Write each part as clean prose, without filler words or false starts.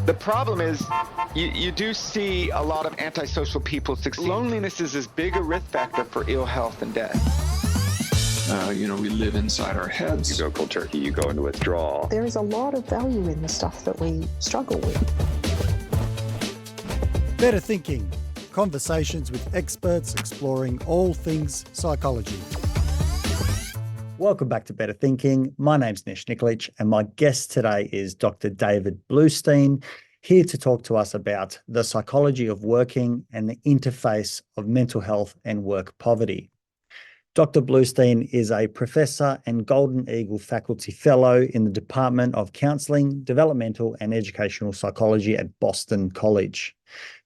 The problem is you do see a lot of antisocial people succeed. Loneliness is as big a risk factor for ill health and death. We live inside our heads. You go cold turkey, you go into withdrawal. There is a lot of value in the stuff that we struggle with. Better Thinking. Conversations with experts exploring all things psychology. Welcome back to Better Thinking. My name's Nesh Nikolic, and my guest today is Dr. David Blustein, here to talk to us about the psychology of working and the interface of mental health and work poverty. Dr. Blustein is a professor and Golden Eagle faculty fellow in the Department of Counselling, Developmental and Educational Psychology at Boston College.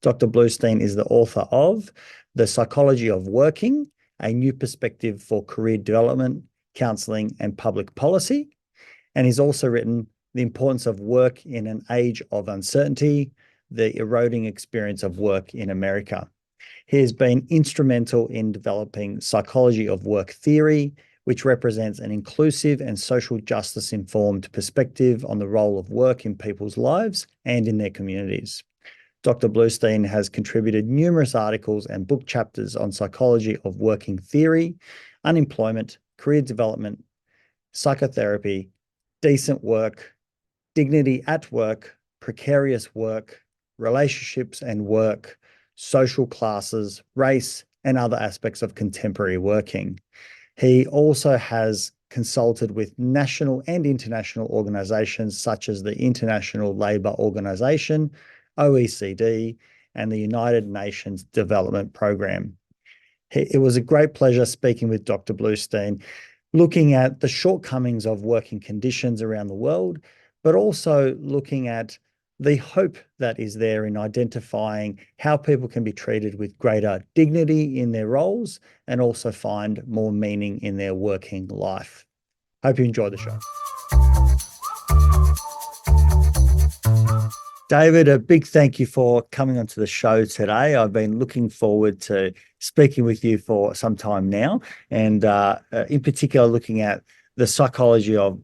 Dr. Blustein is the author of The Psychology of Working, A New Perspective for Career Development, Counselling and Public Policy. And he's also written The Importance of Work in an Age of Uncertainty, The Eroding Experience of Work in America. He has been instrumental in developing psychology of work theory, which represents an inclusive and social justice-informed perspective on the role of work in people's lives and in their communities. Dr. Blustein has contributed numerous articles and book chapters on psychology of working theory, unemployment, career development, psychotherapy, decent work, dignity at work, precarious work, relationships and work, social classes, race, and other aspects of contemporary working. He also has consulted with national and international organisations such as the International Labour Organization, OECD, and the United Nations Development Programme. It was a great pleasure speaking with Dr. Blustein, looking at the shortcomings of working conditions around the world, but also looking at the hope that is there in identifying how people can be treated with greater dignity in their roles and also find more meaning in their working life. Hope you enjoy the show. David, a big thank you for coming onto the show today. I've been looking forward to speaking with you for some time now, and in particular looking at the psychology of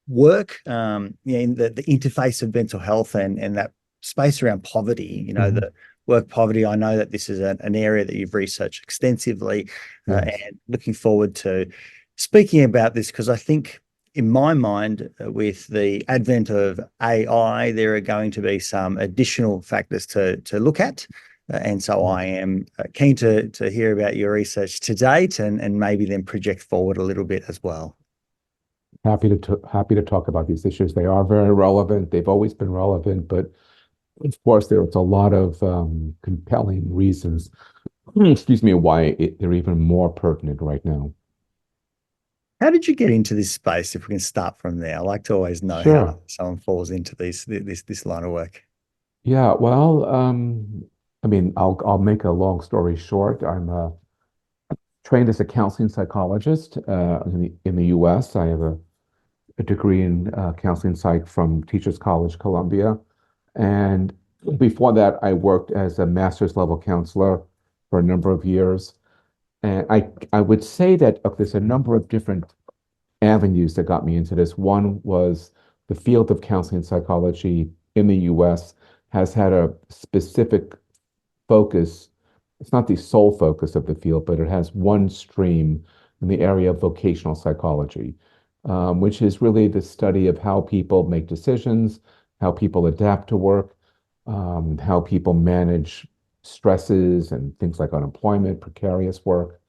work, in the interface of mental health and that space around poverty, the work poverty. I know that this is an area that you've researched extensively, and looking forward to speaking about this because I think in my mind, with the advent of AI, there are going to be some additional factors to look at. And so I am keen to hear about your research to date and maybe then project forward a little bit as well. Happy to talk about these issues. They are very relevant. They've always been relevant, but of course, there's a lot of compelling reasons, why they're even more pertinent right now. How did you get into this space? If we can start from there, I like to always know how someone falls into this line of work. Yeah, well, I'll make a long story short. I'm trained as a counseling psychologist in the U.S. I have a degree in counseling psych from Teachers College, Columbia. And before that, I worked as a master's level counselor for a number of years. And I would say that there's a number of different avenues that got me into this. One was the field of counseling psychology in the U.S. has had a specific focus. It's not the sole focus of the field, but it has one stream in the area of vocational psychology, which is really the study of how people make decisions, how people adapt to work, how people manage stresses and things like unemployment, precarious work.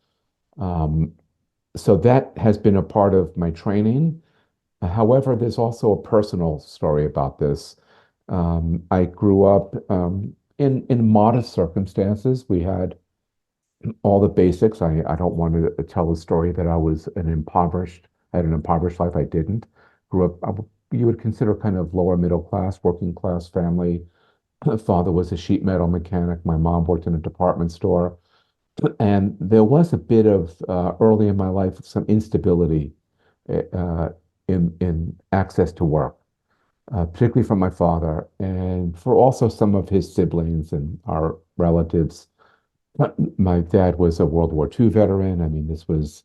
So that has been a part of my training. However, there's also a personal story about this. I grew up in modest circumstances. We had all the basics. I don't want to tell a story that I had an impoverished life. I didn't. Grew up, you would consider kind of lower middle class, working class family. Father was a sheet metal mechanic. My mom worked in a department store. And there was a bit of, early in my life, some instability in access to work, particularly from my father and for also some of his siblings and our relatives. My dad was a World War II veteran. I mean, this was,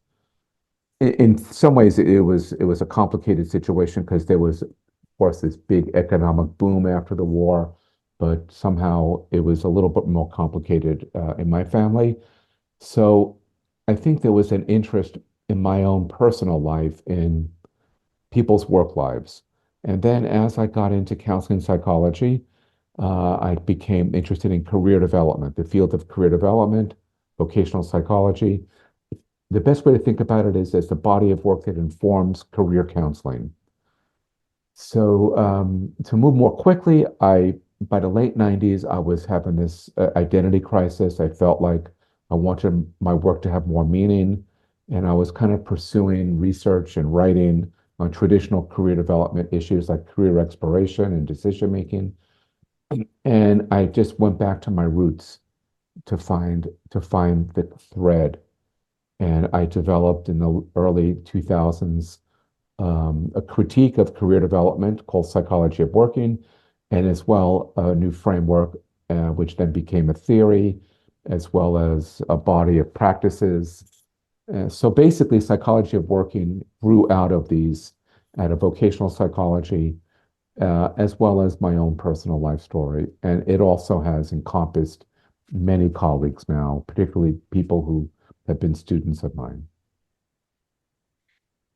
in some ways, it was a complicated situation because there was course, this big economic boom after the war, but somehow it was a little bit more complicated in my family. So I think there was an interest in my own personal life in people's work lives. And then as I got into counseling psychology, I became interested in career development, the field of career development, vocational psychology. The best way to think about it is as the body of work that informs career counseling. So to move more quickly, by the late 90s, I was having this identity crisis. I felt like I wanted my work to have more meaning, and I was kind of pursuing research and writing on traditional career development issues like career exploration and decision making. And I just went back to my roots to find the thread. And I developed in the early 2000s a critique of career development called Psychology of Working, and as well a new framework, which then became a theory, as well as a body of practices. So basically, Psychology of Working grew out of vocational psychology, as well as my own personal life story. And it also has encompassed many colleagues now, particularly people who have been students of mine.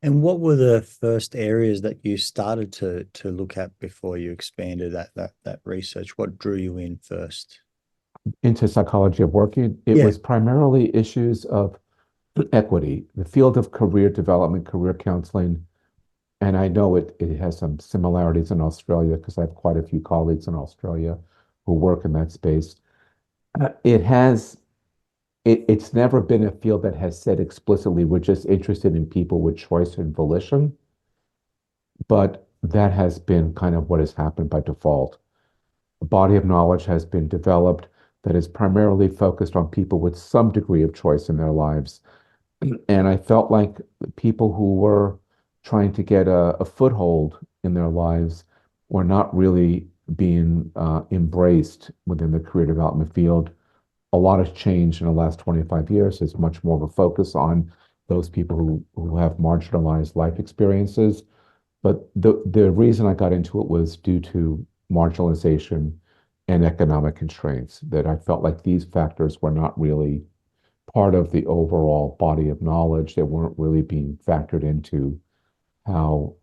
And what were the first areas that you started to look at before you expanded that research? What drew you in first? Into Psychology of Working, it Yeah. was primarily issues of equity, the field of career development, career counseling. And I know it has some similarities in Australia because I have quite a few colleagues in Australia who work in that space. It's never been a field that has said explicitly, we're just interested in people with choice and volition, but that has been kind of what has happened by default. A body of knowledge has been developed that is primarily focused on people with some degree of choice in their lives. And I felt like people who were trying to get a foothold in their lives were not really being embraced within the career development field. A lot has changed in the last 25 years. There's much more of a focus on those people who have marginalized life experiences. But the reason I got into it was due to marginalization and economic constraints, that I felt like these factors were not really part of the overall body of knowledge. They weren't really being factored into how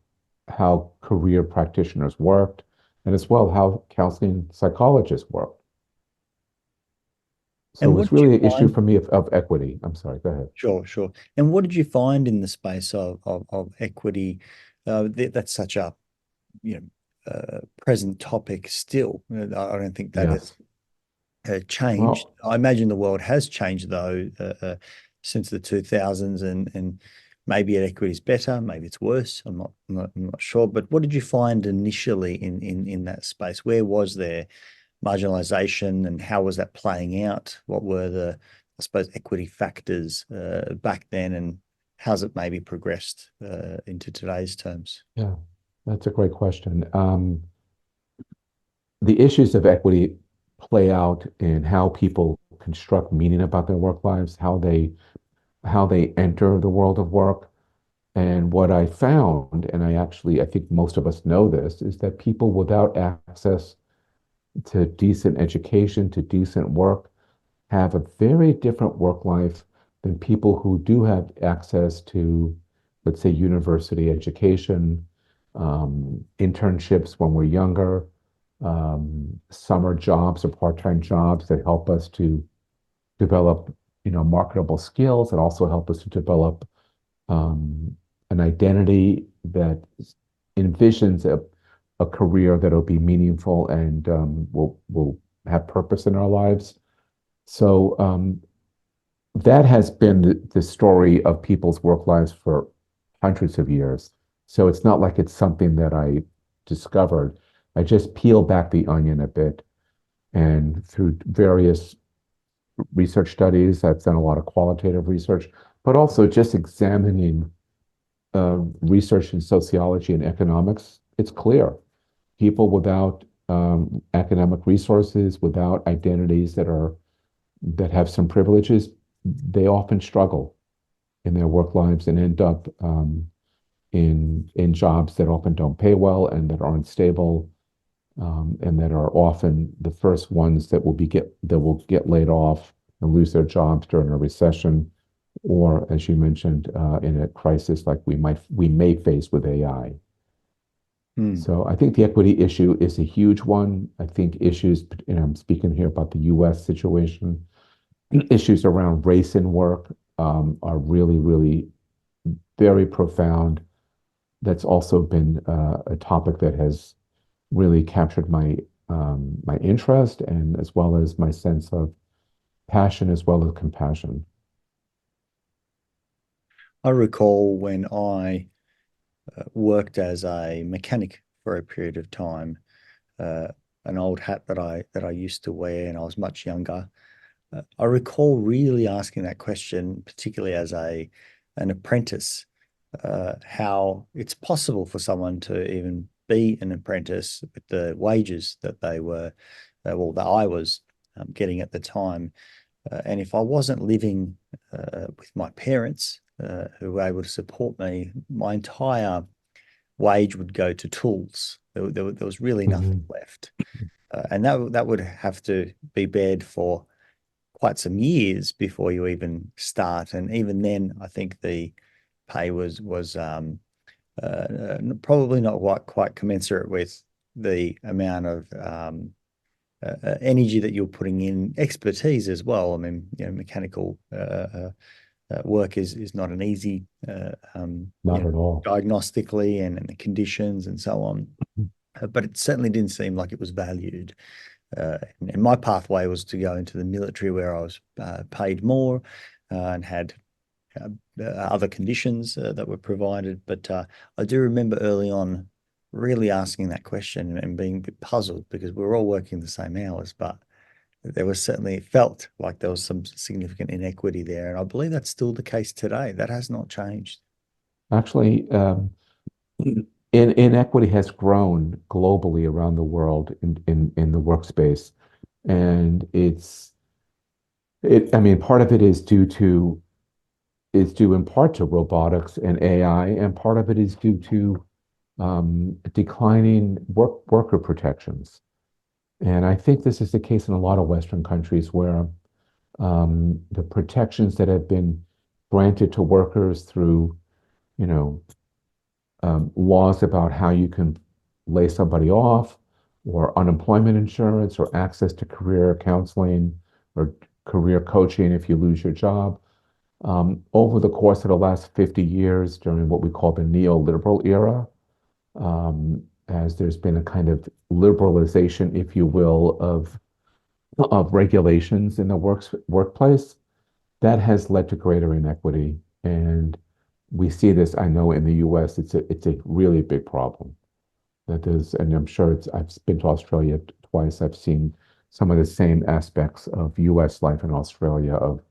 career practitioners worked, and as well how counseling psychologists worked. So And it what was did you really an issue find? for me of equity. I'm sorry, go ahead. Sure, sure. And what did you find in the space of equity? That's such a present topic still. I don't think that Yes. has changed. Well, I imagine the world has changed though since the 2000s, and maybe equity is better, maybe it's worse. I'm not sure. But what did you find initially in that space? Where was there marginalization, and how was that playing out? What were the, I suppose, equity factors back then, and how's it maybe progressed into today's terms? yeah, that's a great question. The issues of equity play out in how people construct meaning about their work lives, how they enter the world of work. And what I found, and I think most of us know this, is that people without access to decent education, to decent work, have a very different work life than people who do have access to, let's say, university education, internships when we're younger, summer jobs or part-time jobs that help us to develop, marketable skills and also help us to develop an identity that envisions a career that'll be meaningful and will have purpose in our lives. So that has been the story of people's work lives for hundreds of years. So it's not like it's something that I discovered. I just peel back the onion a bit, and through various research studies, I've done a lot of qualitative research, but also just examining research in sociology and economics. It's clear people without academic resources, without identities that have some privileges, they often struggle in their work lives and end up in jobs that often don't pay well and that aren't stable, and that are often the first ones that will get laid off and lose their jobs during a recession, or as you mentioned, in a crisis like we may face with AI. So I think the equity issue is a huge one. I think issues, and I'm speaking here about the U.S. situation, issues around race in work are really, really very profound. That's also been a topic that has really captured my interest, and as well as my sense of passion as well as compassion. I recall when I worked as a mechanic for a period of time, an old hat that I used to wear, and I was much younger. I recall really asking that question, particularly as an apprentice, how it's possible for someone to even be an apprentice with the wages that they were, well, that I was getting at the time. And if I wasn't living with my parents, who were able to support me, my entire wage would go to tools. There was really nothing left. And that would have to be bared for quite some years before you even start. And even then, I think the pay was probably not quite commensurate with the amount of energy that you're putting in, expertise as well. I mean, mechanical work is not an easy, Not at all. diagnostically, and the conditions and so on. But it certainly didn't seem like it was valued. And my pathway was to go into the military, where I was paid more and had other conditions that were provided. But I do remember early on really asking that question and being a bit puzzled, because we were all working the same hours, but there was certainly, it felt like there was some significant inequity there. And I believe that's still the case today. That has not changed. Actually, inequity has grown globally around the world in the workspace, and I mean, part of it is due in part to robotics and AI, and part of it is due to declining worker protections. And I think this is the case in a lot of Western countries, where the protections that have been granted to workers through, laws about how you can lay somebody off, or unemployment insurance, or access to career counseling or career coaching if you lose your job. Over the course of the last 50 years, during what we call the neoliberal era, as there's been a kind of liberalization, if you will, of regulations in the workplace, that has led to greater inequity. And we see this, I know in the US, it's a really big problem. And I'm sure I've been to Australia twice. I've seen some of the same aspects of US life in Australia, of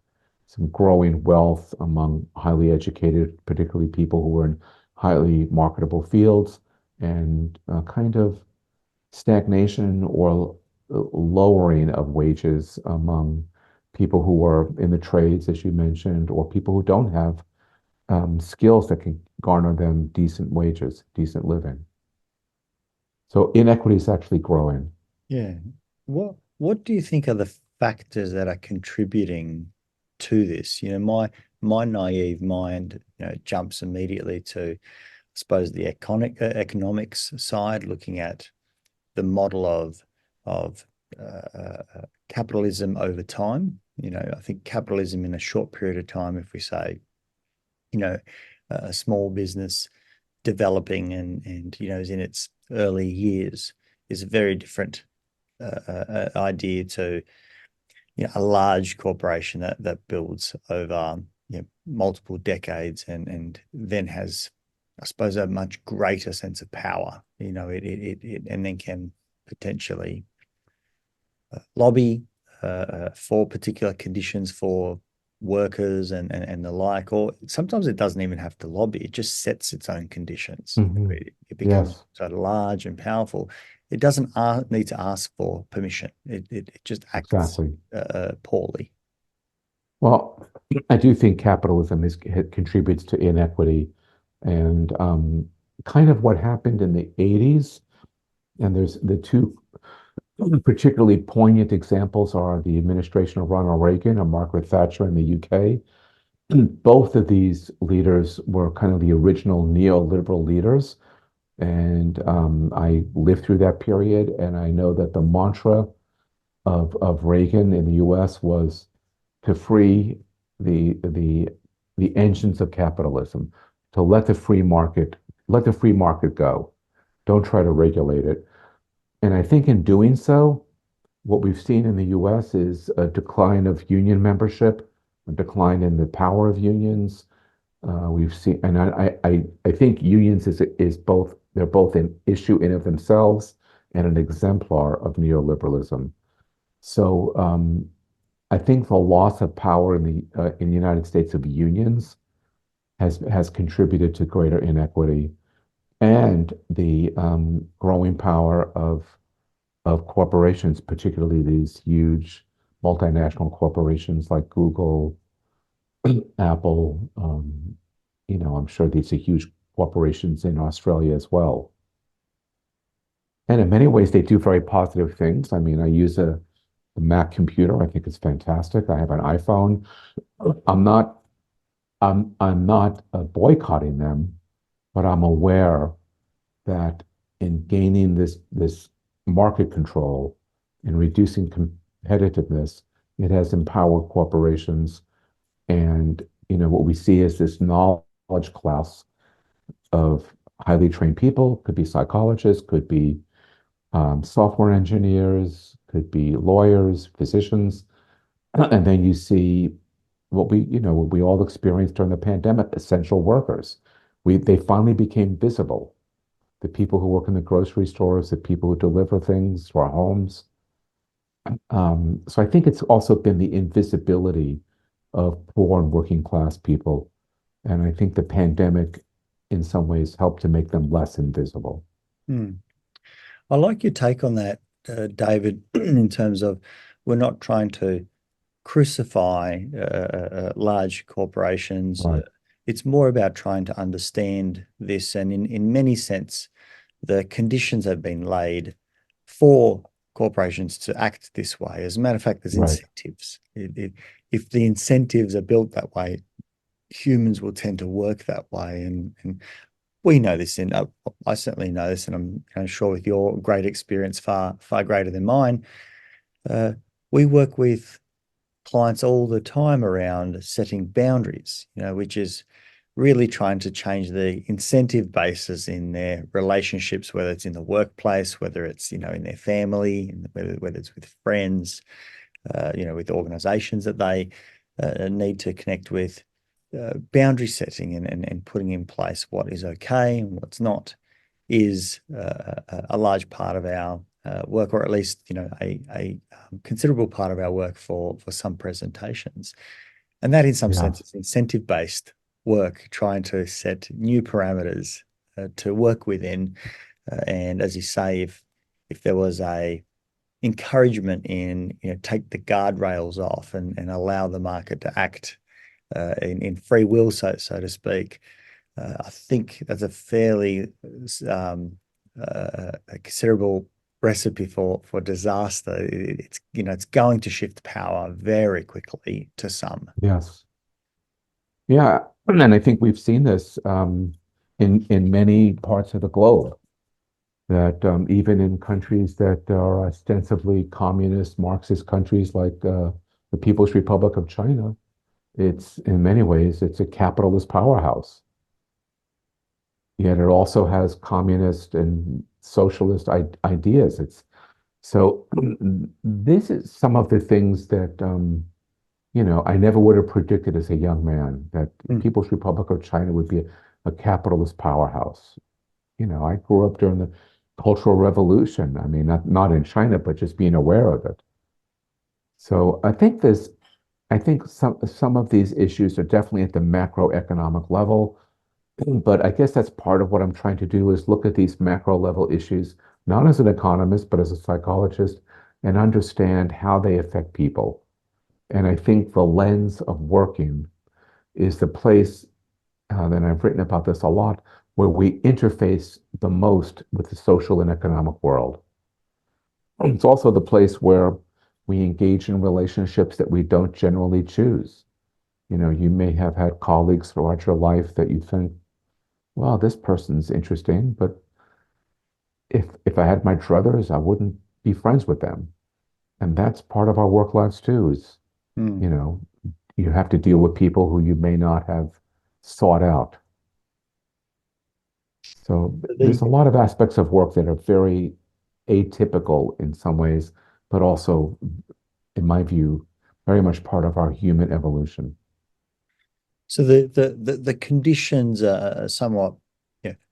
some growing wealth among highly educated, particularly people who are in highly marketable fields, and kind of stagnation or lowering of wages among people who are in the trades, as you mentioned, or people who don't have skills that can garner them decent wages, decent living. So inequity is actually growing. Yeah. What do you think are the factors that are contributing to this? My naive mind, jumps immediately to, I suppose, the economics side, looking at the model of capitalism over time. I think capitalism in a short period of time, if we say, a small business developing and is in its early years, is a very different idea to a large corporation that builds over multiple decades and then has, I suppose, a much greater sense of power. It and then can potentially lobby for particular conditions for workers and the like, or sometimes it doesn't even have to lobby. It just sets its own conditions. Mhm. It becomes Yes, so large and powerful. It doesn't need to ask for permission. It just acts exactly. poorly. Well, I do think capitalism contributes to inequity And kind of what happened in the 80s, and there's the two particularly poignant examples are the administration of Ronald Reagan and Margaret Thatcher in the UK. Both of these leaders were kind of the original neoliberal leaders. And I lived through that period, and I know that the mantra of Reagan in the US was to free the engines of capitalism, to let the free market go. Don't try to regulate it. And I think in doing so, what we've seen in the US is a decline of union membership, a decline in the power of unions. We've seen, and I think unions is both, they're both an issue in of themselves and an exemplar of neoliberalism. So I think the loss of power in the United States of unions has contributed to greater inequity, and the growing power of corporations, particularly these huge multinational corporations like Google, Apple. I'm sure these are huge corporations in Australia as well. And in many ways, they do very positive things. I mean, I use a Mac computer. I think it's fantastic. I have an iPhone. I'm not boycotting them, but I'm aware that in gaining this market control and reducing competitiveness, it has empowered corporations. And what we see is this knowledge class of highly trained people, could be psychologists, could be software engineers, could be lawyers, physicians, and then you see what we all experienced during the pandemic: essential workers. They finally became visible. The people who work in the grocery stores, the people who deliver things to our homes. So I think it's also been the invisibility of poor and working class people, and I think the pandemic, in some ways, helped to make them less invisible. I like your take on that, David, in terms of we're not trying to crucify large corporations. Right. It's more about trying to understand this, and in many sense, the conditions have been laid for corporations to act this way. As a matter of fact, there's Right. incentives. If the incentives are built that way, humans will tend to work that way. And we know this, and I certainly know this, and I'm sure with your great experience, far greater than mine, we work with clients all the time around setting boundaries, which is really trying to change the incentive basis in their relationships, whether it's in the workplace, whether it's, in their family, whether it's with friends, with organizations that they need to connect with. Boundary setting and putting in place what is okay and what's not is a large part of our work, or at least a considerable part of our work for some presentations. And that in some sense is incentive-based work, trying to set new parameters to work within. And as you say, if there was a encouragement in take the guardrails off and allow the market to act in free will, so to speak, I think that's a fairly a considerable recipe for disaster. It's going to shift power very quickly to some. Yes. Yeah, and I think we've seen this in many parts of the globe, that even in countries that are ostensibly communist, Marxist countries like the People's Republic of China, in many ways, it's a capitalist powerhouse. Yet it also has communist and socialist ideas. This is some of the things that I never would have predicted as a young man, that People's Republic of China would be a capitalist powerhouse. I grew up during the Cultural Revolution. I mean, not in China, but just being aware of it. So I think some of these issues are definitely at the macroeconomic level, but I guess that's part of what I'm trying to do, is look at these macro level issues, not as an economist, but as a psychologist, and understand how they affect people. And I think the lens of working is the place and I've written about this a lot, where we interface the most with the social and economic world. It's also the place where we engage in relationships that we don't generally choose. You may have had colleagues throughout your life that you think, well, this person's interesting, but if I had my druthers, I wouldn't be friends with them. And that's part of our work lives too, is, Mm. you know, you have to deal with people who you may not have sought out. So there's a The, lot of aspects of work that are very atypical in some ways, but also, in my view, very much part of our human evolution. so the conditions are somewhat,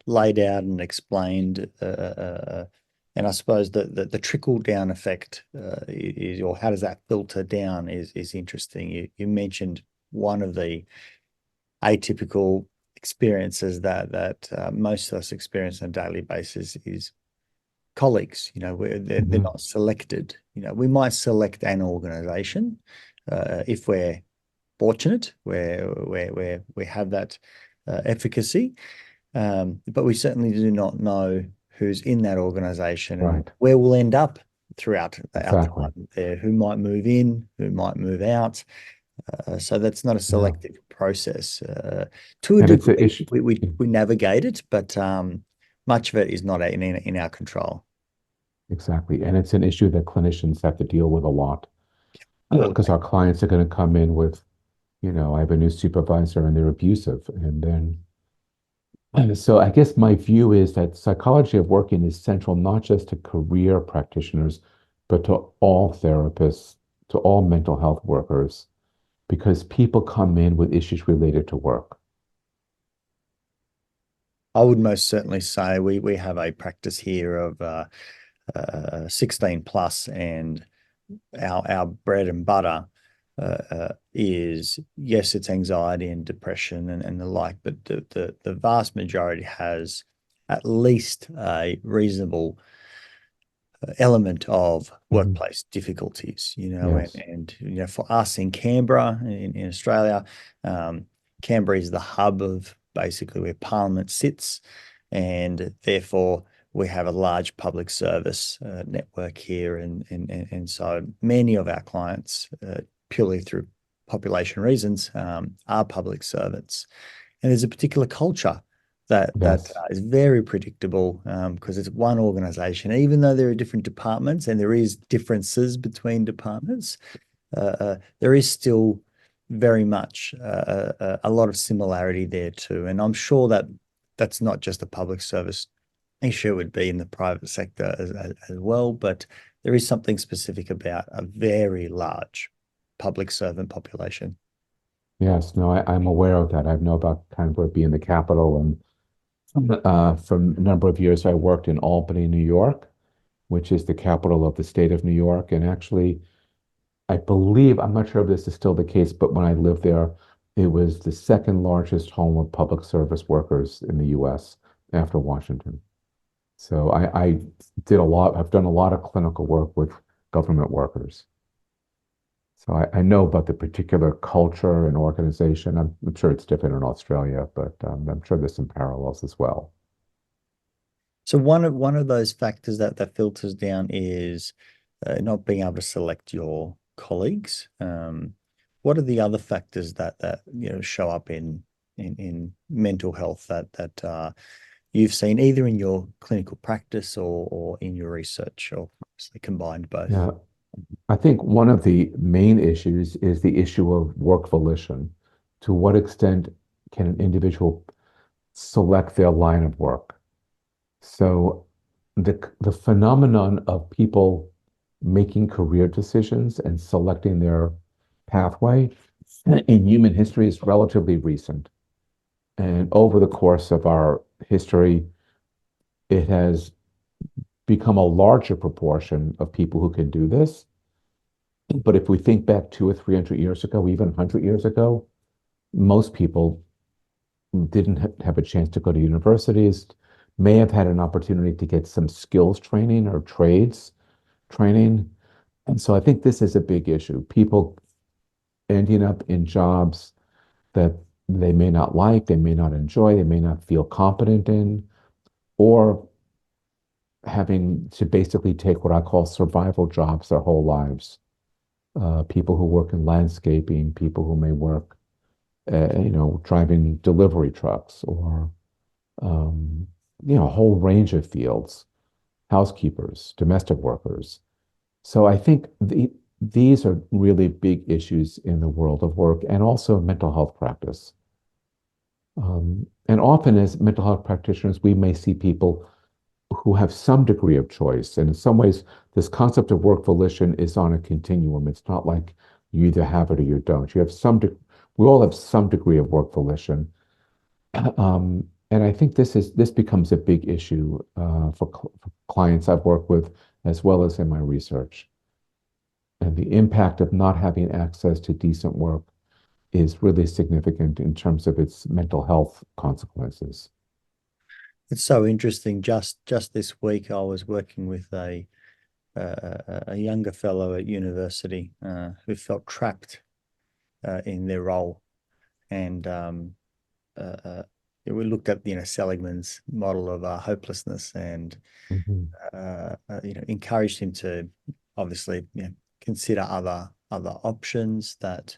laid out and explained, and I suppose the trickle down effect is, or how does that filter down, is interesting. You mentioned one of the atypical experiences that most of us experience on a daily basis is colleagues. Where they're Mhm. not selected. We might select an organization if we're fortunate, where we have that efficacy, but we certainly do not know who's in that organization and Right, where we'll end up throughout our exactly. time there, who might move in, who might move out. So that's not a Yeah. selective process. To a And it's an degree, issue. we navigate it, but much of it is not in our control. Exactly. And it's an issue that clinicians have to deal with a lot All because day. our clients are going to come in with, I have a new supervisor and they're abusive. And then, so I guess my view is that psychology of working is central not just to career practitioners, but to all therapists, to all mental health workers, because people come in with issues related to work. I would most certainly say we have a practice here of 16 plus, and our bread and butter is, yes, it's anxiety and depression and the like, but the vast majority has at least a reasonable element of Mhm. workplace difficulties, Yes. and for us in Canberra, in Australia, Canberra is the hub of basically where Parliament sits, and therefore we have a large public service network here, and so many of our clients, purely through population reasons, are public servants, and there's a particular culture that Yes. is very predictable, because it's one organization. Even though there are different departments and there is differences between departments, there is still very much a lot of similarity there too. And I'm sure that that's not just a public service issue; it would be in the private sector as well. But there is something specific about a very large public servant population. Yes. No, I'm aware of that. I know about Canberra being the capital. And for a number of years, I worked in Albany, New York, which is the capital of the state of New York. And actually, I believe, I'm not sure if this is still the case, but when I lived there, it was the second largest home of public service workers in the US after Washington. So I did a lot, I've done a lot of clinical work with government workers. So I know about the particular culture and organization. I'm sure it's different in Australia, but I'm sure there's some parallels as well. So one of those factors that filters down is not being able to select your colleagues. What are the other factors that show up in mental health that you've seen either in your clinical practice or in your research, or obviously combined both? Yeah, I think one of the main issues is the issue of work volition. To what extent can an individual select their line of work? So the phenomenon of people making career decisions and selecting their pathway in human history is relatively recent. And over the course of our history, it has become a larger proportion of people who can do this. But if we think back 200 or 300 years ago, even 100 years ago, most people didn't have a chance to go to universities, may have had an opportunity to get some skills training or trades training. And so I think this is a big issue. People ending up in jobs that they may not like, they may not enjoy, they may not feel competent in, or having to basically take what I call survival jobs their whole lives. People who work in landscaping, people who may work, driving delivery trucks or, um, a whole range of fields, housekeepers, domestic workers. So I think these are really big issues in the world of work and also mental health practice. And often as mental health practitioners, we may see people who have some degree of choice. And in some ways, this concept of work volition is on a continuum. It's not like you either have it or you don't. You have we all have some degree of work volition. And I think this becomes a big issue for clients I've worked with, as well as in my research. And the impact of not having access to decent work is really significant in terms of its mental health consequences. It's so interesting. Just this week, I was working with a younger fellow at university who felt trapped in their role, and we looked at Seligman's model of hopelessness, and Mhm. encouraged him to obviously consider other options that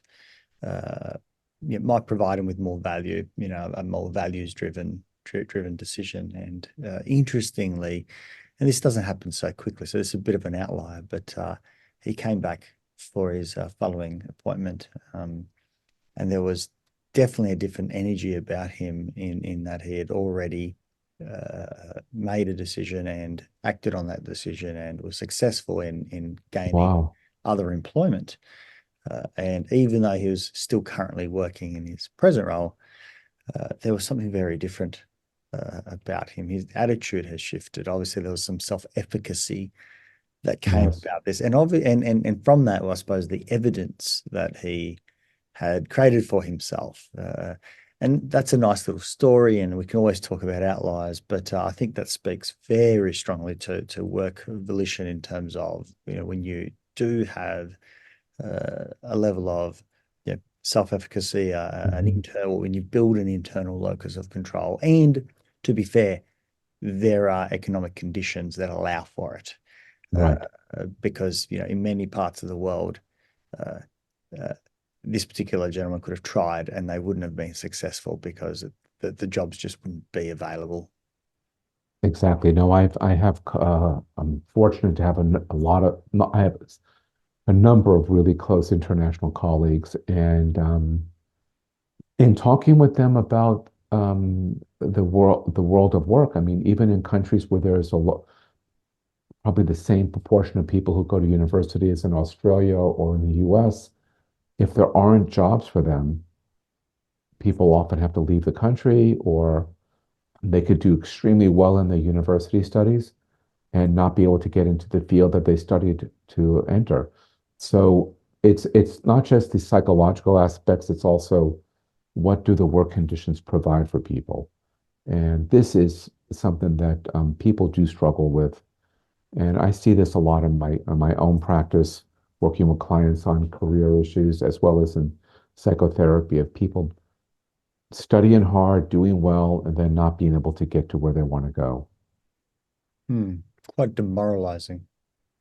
might provide him with more value, a more values driven decision. And interestingly, and this doesn't happen so quickly, so it's a bit of an outlier, but he came back for his following appointment, and there was definitely a different energy about him in that he had already made a decision and acted on that decision and was successful in gaining Wow. other employment. And even though he was still currently working in his present role, there was something very different about him. His attitude has shifted. Obviously, there was some self-efficacy that came Yes. about this, and from that, well, I suppose the evidence that he had created for himself. And that's a nice little story, and we can always talk about outliers, but I think that speaks very strongly to work volition in terms of, when you do have a level of self-efficacy, when you build an internal locus of control. And to be fair, there are economic conditions that allow for it. Right. Because, in many parts of the world, uh, uh, this particular gentleman could have tried and they wouldn't have been successful because the jobs just wouldn't be available. Exactly. No, I'm fortunate to have a lot of, no, I have a number of really close international colleagues, and in talking with them about the world of work, I mean, even in countries where there's probably the same proportion of people who go to university as in Australia or in the US, if there aren't jobs for them, people often have to leave the country, or they could do extremely well in their university studies and not be able to get into the field that they studied to enter. So it's not just the psychological aspects, it's also what do the work conditions provide for people. And this is something that people do struggle with. And I see this a lot in my own practice, working with clients on career issues, as well as in psychotherapy, of people studying hard, doing well, and then not being able to get to where they want to go. Quite demoralizing.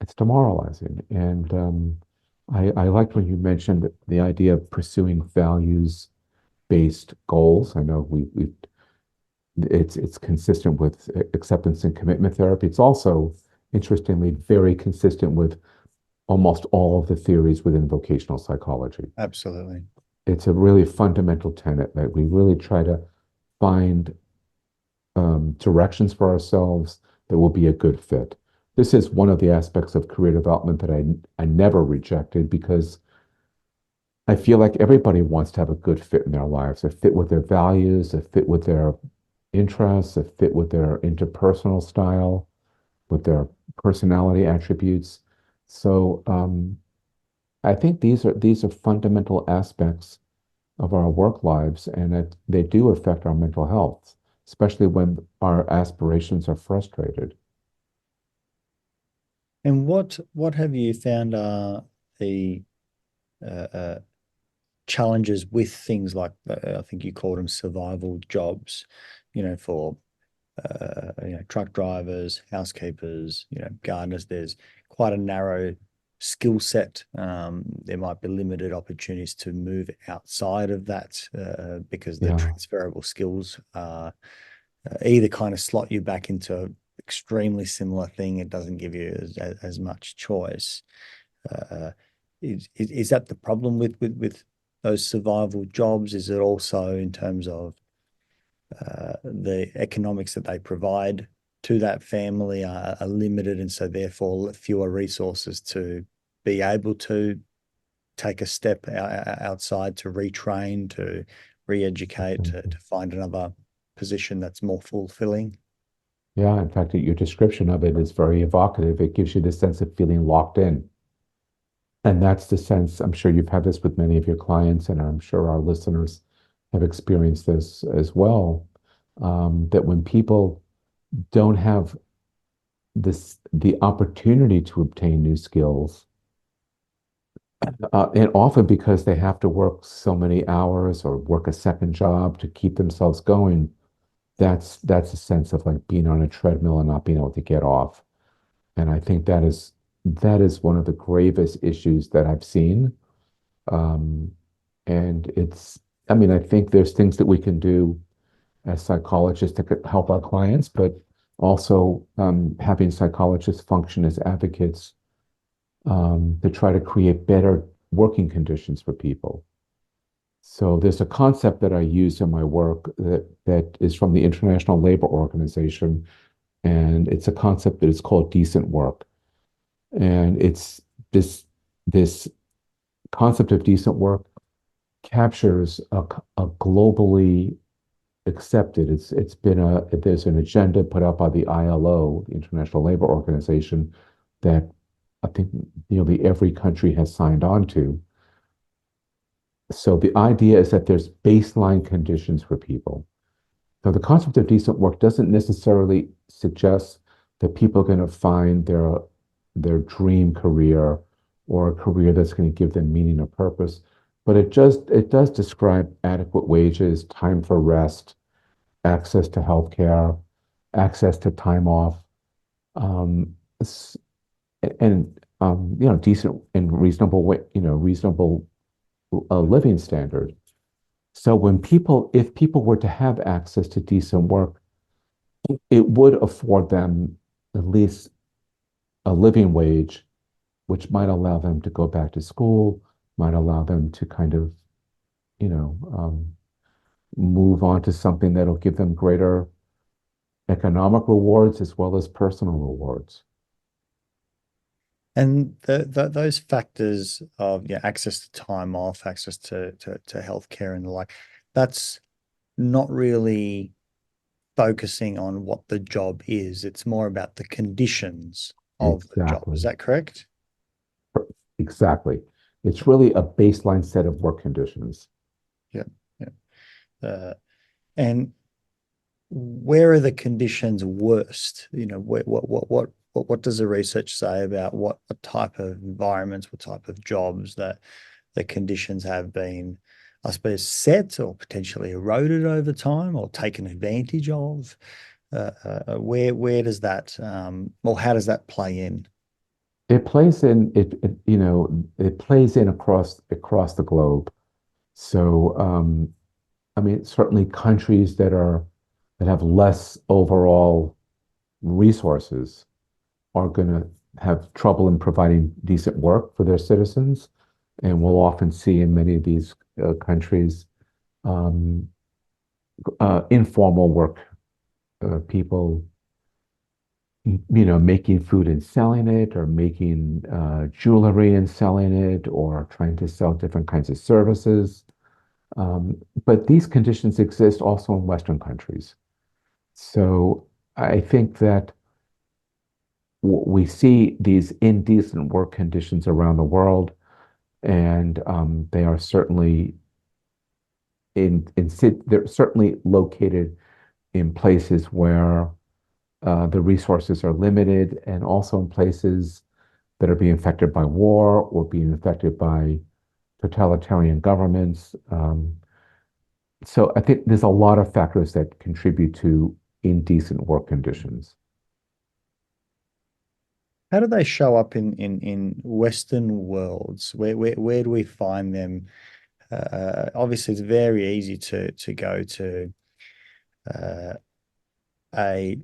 It's demoralizing. And I liked when you mentioned the idea of pursuing values-based goals. I know it's consistent with acceptance and commitment therapy. It's also, interestingly, very consistent with almost all of the theories within vocational psychology. Absolutely. It's a really fundamental tenet that we really try to find directions for ourselves that will be a good fit. This is one of the aspects of career development that I never rejected, because I feel like everybody wants to have a good fit in their lives, a fit with their values, a fit with their interests, a fit with their interpersonal style, with their personality attributes. So I think these are fundamental aspects of our work lives, and that they do affect our mental health, especially when our aspirations are frustrated. And what have you found are the uh, uh, challenges with things like, I think you called them survival jobs, for truck drivers, housekeepers, gardeners. There's quite a narrow skill set. There might be limited opportunities to move outside of that because the transferable skills either kind of slot you back into an extremely similar thing. It doesn't give you as much choice. Is that the problem with those survival jobs? Is it also in terms of the economics that they provide to that family are limited, and so therefore fewer resources to be able to take a step outside, to retrain, to re-educate, to find another position that's more fulfilling? Yeah, in fact, your description of it is very evocative. It gives you the sense of feeling locked in. And that's the sense, I'm sure you've had this with many of your clients, and I'm sure our listeners have experienced this as well, that when people don't have the opportunity to obtain new skills, and often because they have to work so many hours or work a second job to keep themselves going, that's a sense of like being on a treadmill and not being able to get off. And I think that is one of the gravest issues that I've seen. And I think there's things that we can do as psychologists to help our clients, but also having psychologists function as advocates to try to create better working conditions for people. So there's a concept that I use in my work that is from the International Labor Organization, and it's a concept that is called decent work. And it's this concept of decent work captures a globally accepted. There's an agenda put out by the ILO, the International Labor Organization, that I think nearly every country has signed on to. So the idea is that there's baseline conditions for people. So the concept of decent work doesn't necessarily suggest that people are going to find their dream career or a career that's going to give them meaning or purpose, but it does describe adequate wages, time for rest, access to healthcare, access to time off, and decent and reasonable living standard. So if people were to have access to decent work, it would afford them at least a living wage, which might allow them to go back to school, might allow them to kind of, move on to something that'll give them greater economic rewards as well as personal rewards. And those factors of access to time off, access to healthcare and the like, that's not really focusing on what the job is. It's more about the conditions of the job. Is that correct? Exactly. It's really a baseline set of work conditions. Yeah. And where are the conditions worst? What does the research say about what type of environments, what type of jobs that the conditions have been, I suppose, set or potentially eroded over time or taken advantage of? Where does that, or how does that play in? It plays in it plays in across the globe. So certainly countries that have less overall resources are going to have trouble in providing decent work for their citizens. And we'll often see in many of these countries informal work, people, making food and selling it, or making jewelry and selling it, or trying to sell different kinds of services. But these conditions exist also in Western countries. So I think that we see these indecent work conditions around the world, and they are certainly they're certainly located in places where the resources are limited, and also in places that are being affected by war or being affected by totalitarian governments. So I think there's a lot of factors that contribute to indecent work conditions. How do they show up in Western worlds? Where do we find them? Obviously, it's very easy to go to a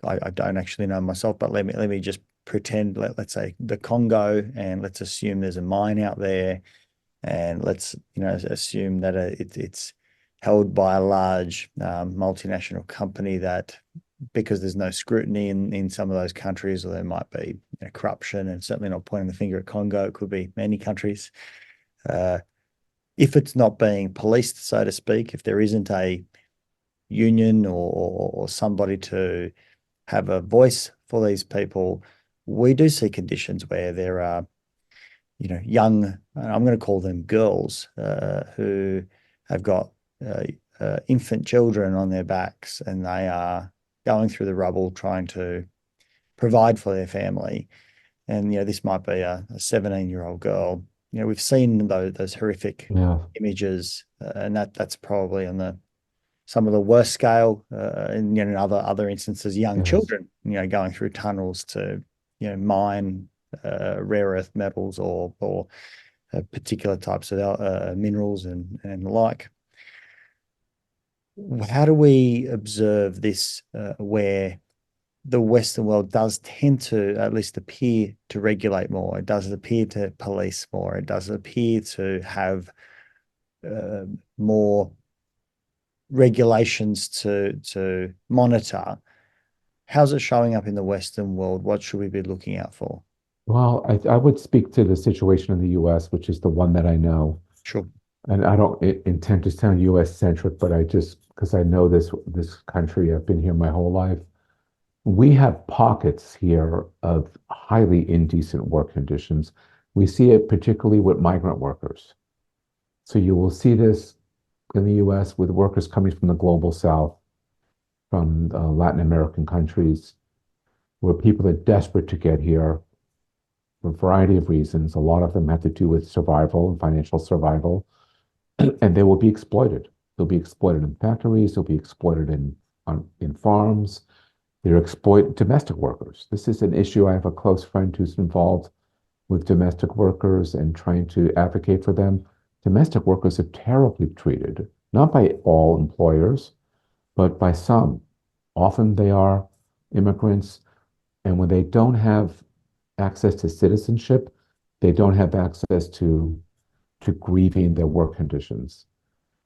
I don't actually know myself, but let me just pretend. Let's say the Congo, and let's assume there's a mine out there, and let's assume that it's held by a large multinational company that, because there's no scrutiny in some of those countries, or there might be corruption, and certainly not pointing the finger at Congo, it could be many countries. If it's not being policed, so to speak, if there isn't a union or somebody to have a voice for these people, we do see conditions where there are, young, I'm going to call them girls, who have got infant children on their backs, and they are going through the rubble trying to provide for their family. And, this might be a 17-year-old girl. We've seen those horrific images, and that's probably on some of the worst scale. And in other instances, young children, going through tunnels to, mine rare earth metals or particular types of minerals and the like. How do we observe this, where the Western world does tend to at least appear to regulate more? It does appear to police more. It does appear to have more regulations to monitor. How's it showing up in the Western world? What should we be looking out for? Well, I would speak to the situation in the US, which is the one that I know. Sure. And I don't intend to sound US centric, but because I know this country, I've been here my whole life. We have pockets here of highly indecent work conditions. We see it particularly with migrant workers. So you will see this in the US with workers coming from the global South, from Latin American countries, where people are desperate to get here for a variety of reasons. A lot of them have to do with survival and financial survival, and they will be exploited. They'll be exploited in factories. They'll be exploited in farms. They're domestic workers. This is an issue. I have a close friend who's involved with domestic workers and trying to advocate for them. Domestic workers are terribly treated, not by all employers, but by some. Often they are immigrants, and when they don't have access to citizenship, they don't have access to grieving their work conditions.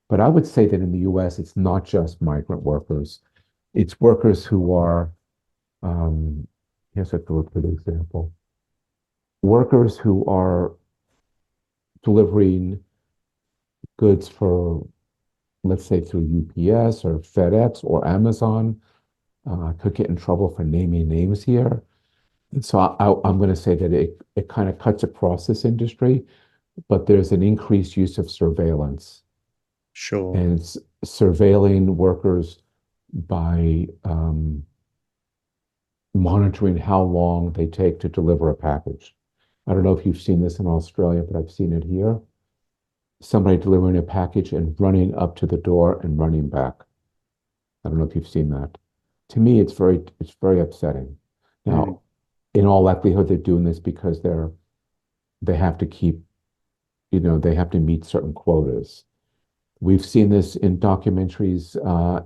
But I would say that in the US, it's not just migrant workers. It's workers who are, here's a good example. Workers who are delivering goods for, let's say, through UPS or FedEx or Amazon. I could get in trouble for naming names here. And so I'm going to say that it kind of cuts across this industry, but there's an increased use of surveillance. Sure. And it's surveilling workers by monitoring how long they take to deliver a package. I don't know if you've seen this in Australia, but I've seen it here. Somebody delivering a package and running up to the door and running back. I don't know if you've seen that. To me, it's very upsetting. Now, in all likelihood, they're doing this because they have to keep, they have to meet certain quotas. We've seen this in documentaries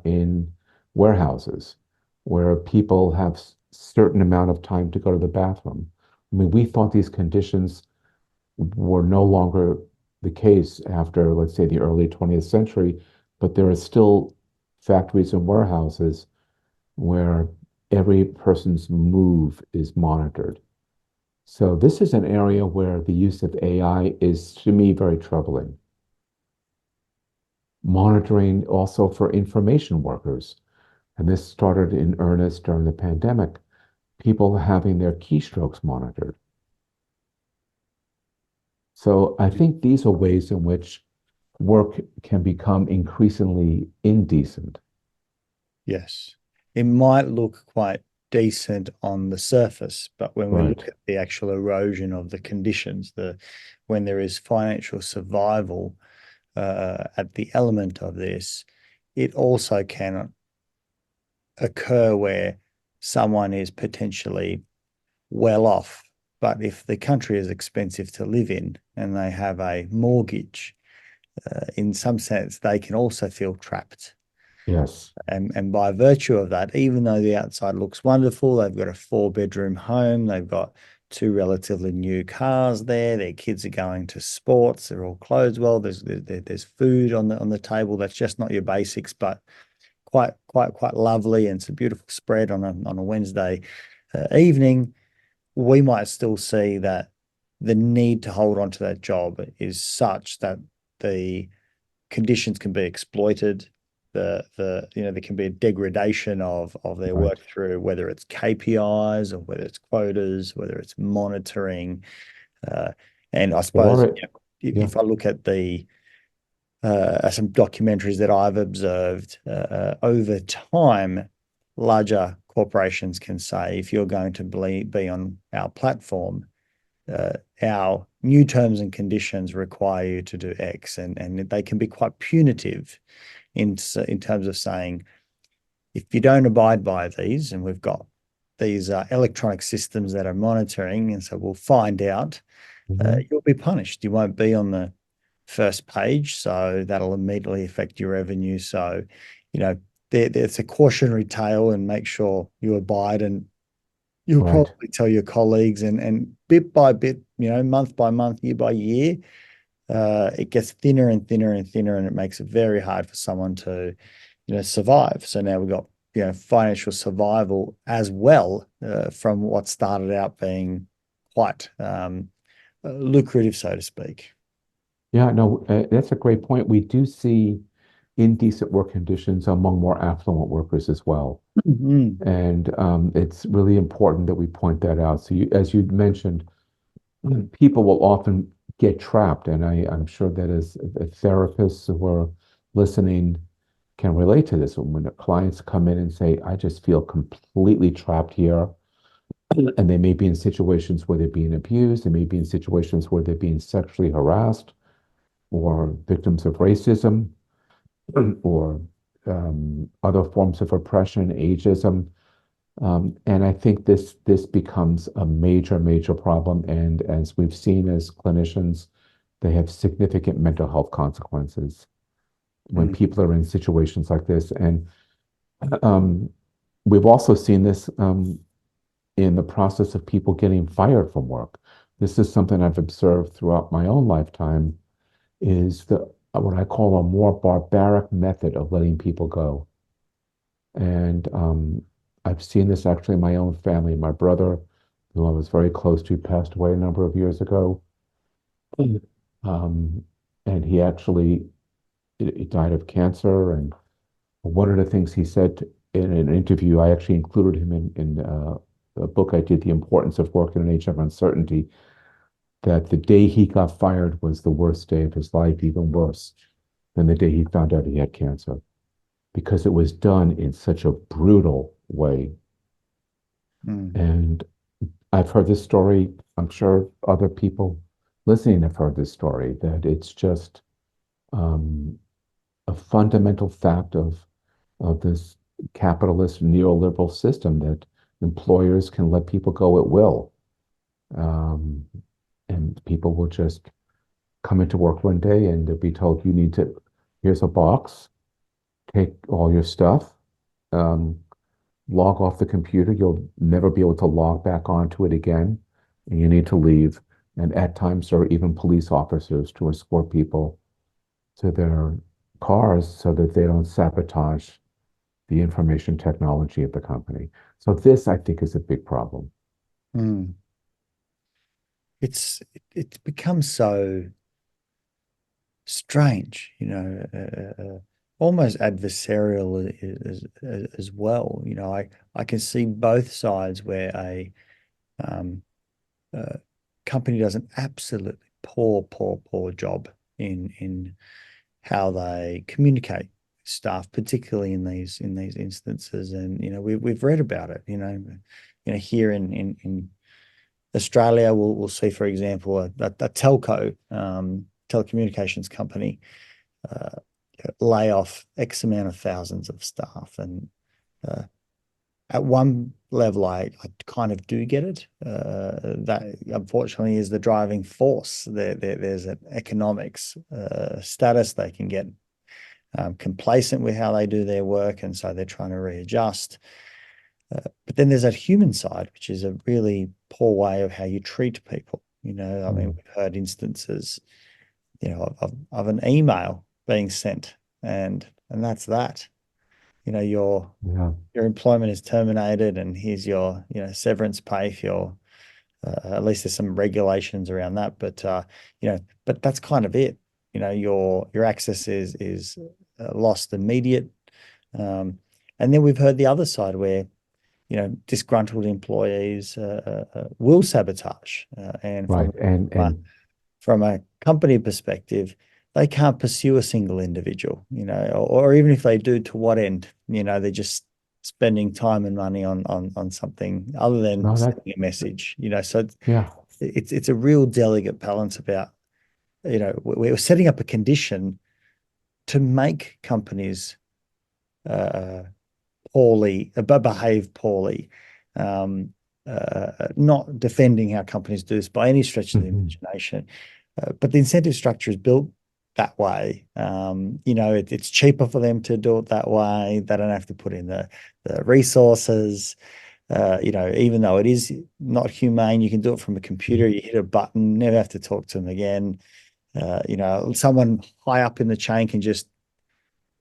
in warehouses where people have certain amount of time to go to the bathroom. I mean, we thought these conditions were no longer the case after, let's say, the early 20th century, but there are still factories and warehouses where every person's move is monitored. So this is an area where the use of AI is, to me, very troubling. Monitoring also for information workers. And this started in earnest during the pandemic. People having their keystrokes monitored. So I think these are ways in which work can become increasingly indecent. Yes. It might look quite decent on the surface, but when we Right. look at the actual erosion of the conditions, when there is financial survival at the element of this, it also can occur where someone is potentially well off, but if the country is expensive to live in and they have a mortgage, in some sense, they can also feel trapped. Yes. And by virtue of that, even though the outside looks wonderful, they've got a 4-bedroom home, they've got 2 relatively new cars there, their kids are going to sports, they're all clothed well, there's food on the table that's just not your basics, but quite lovely, and it's a beautiful spread on a Wednesday evening. We might still see that the need to hold on to that job is such that the conditions can be exploited. There can be a degradation of their Right. work through whether it's KPIs or whether it's quotas, whether it's monitoring. And I suppose Or yeah. if I look at some documentaries that I've observed over time, larger corporations can say, if you're going to be on our platform, our new terms and conditions require you to do X, and they can be quite punitive in terms of saying, if you don't abide by these, and we've got these electronic systems that are monitoring, and so we'll find out, Mhm. you'll be punished. You won't be on the first page, so that'll immediately affect your revenue. So, there's a cautionary tale, and make sure you abide, and you'll Right. probably tell your colleagues, and bit by bit, month by month, year by year, it gets thinner and thinner and thinner, and it makes it very hard for someone to, survive. So now we've got, financial survival as well, from what started out being quite lucrative, so to speak. Yeah, no, that's a great point. We do see indecent work conditions among more affluent workers as well. Mhm. And it's really important that we point that out. So as you mentioned, people will often get trapped. And I'm sure that as therapists who are listening can relate to this. When the clients come in and say, I just feel completely trapped here. And they may be in situations where they're being abused. They may be in situations where they're being sexually harassed or victims of racism or other forms of oppression, ageism. And I think this becomes a major problem. And as we've seen as clinicians, they have significant mental health consequences when Mm. people are in situations like this. And um, we've also seen this in the process of people getting fired from work. This is something I've observed throughout my own lifetime, is the what I call a more barbaric method of letting people go. And I've seen this actually in my own family. My brother, who I was very close to, passed away a number of years ago. Um, and he died of cancer. And one of the things he said in an interview, I actually included him in a book I did, The Importance of Work in an Age of Uncertainty, that the day he got fired was the worst day of his life, even worse than the day he found out he had cancer, because it was done in such a brutal way. Mm. And I've heard this story. I'm sure other people listening have heard this story, that it's just um, a fundamental fact of this capitalist neoliberal system that employers can let people go at will. Um, and people will just come into work one day and they'll be told, here's a box, take all your stuff, um, log off the computer. You'll never be able to log back onto it again, and you need to leave. And at times, there are even police officers to escort people to their cars so that they don't sabotage the information technology of the company. So this, I think, is a big problem. Mm. It's become so strange, almost adversarial as well. I can see both sides where um, a company does an absolutely poor job in how they communicate staff, particularly in these instances. And we've read about it. Here in Australia, we'll see, for example, a telco, telecommunications company, lay off X amount of thousands of staff. And at one level, I kind of do get it. That unfortunately is the driving force. There's an economics status. They can get complacent with how they do their work, and so they're trying to readjust. But then there's that human side, which is a really poor way of how you treat people. I mean, we've heard instances, of an email being sent, and that's that. Your employment is terminated, and here's your severance pay for your. At least there's some regulations around that, but but that's kind of it. Your access is lost immediate, and then we've heard the other side where disgruntled employees will sabotage, and from a company perspective, they can't pursue a single individual, or even if they do, to what end? They're just spending time and money on something other than sending a message. So it's a real delicate balance about, we're setting up a condition to make companies behave poorly. Not defending how companies do this by any stretch of the imagination, but the incentive structure is built that way. It's cheaper for them to do it that way. They don't have to put in the resources. Even though it is not humane, you can do it from a computer. You hit a button, never have to talk to them again. Someone high up in the chain can just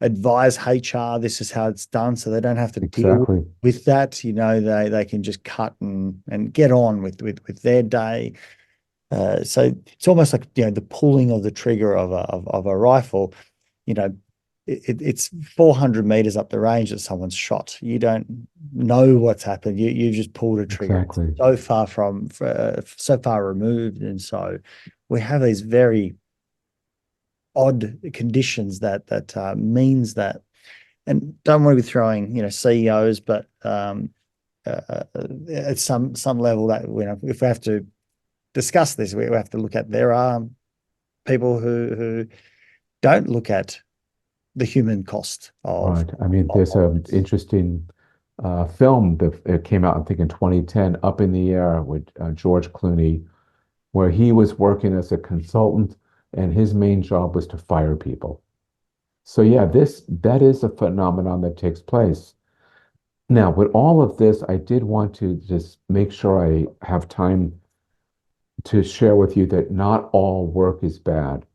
advise HR this is how it's done, so they don't have to deal with that. They can just cut and get on with their day. So it's almost like the pulling of the trigger of a rifle. It's 400 meters up the range that someone's shot. You don't know what's happened. You've just pulled a trigger. So far removed, and so we have these very odd conditions that means that, and don't want to be throwing CEOs, but at some level that if we have to discuss this, we have to look at there are people who don't look at the human cost of. Right. I mean, there's an interesting film that came out, I think, in 2010, Up in the Air, with George Clooney, where he was working as a consultant, and his main job was to fire people. So yeah, that is a phenomenon that takes place. Now, with all of this, I did want to just make sure I have time to share with you that not all work is bad.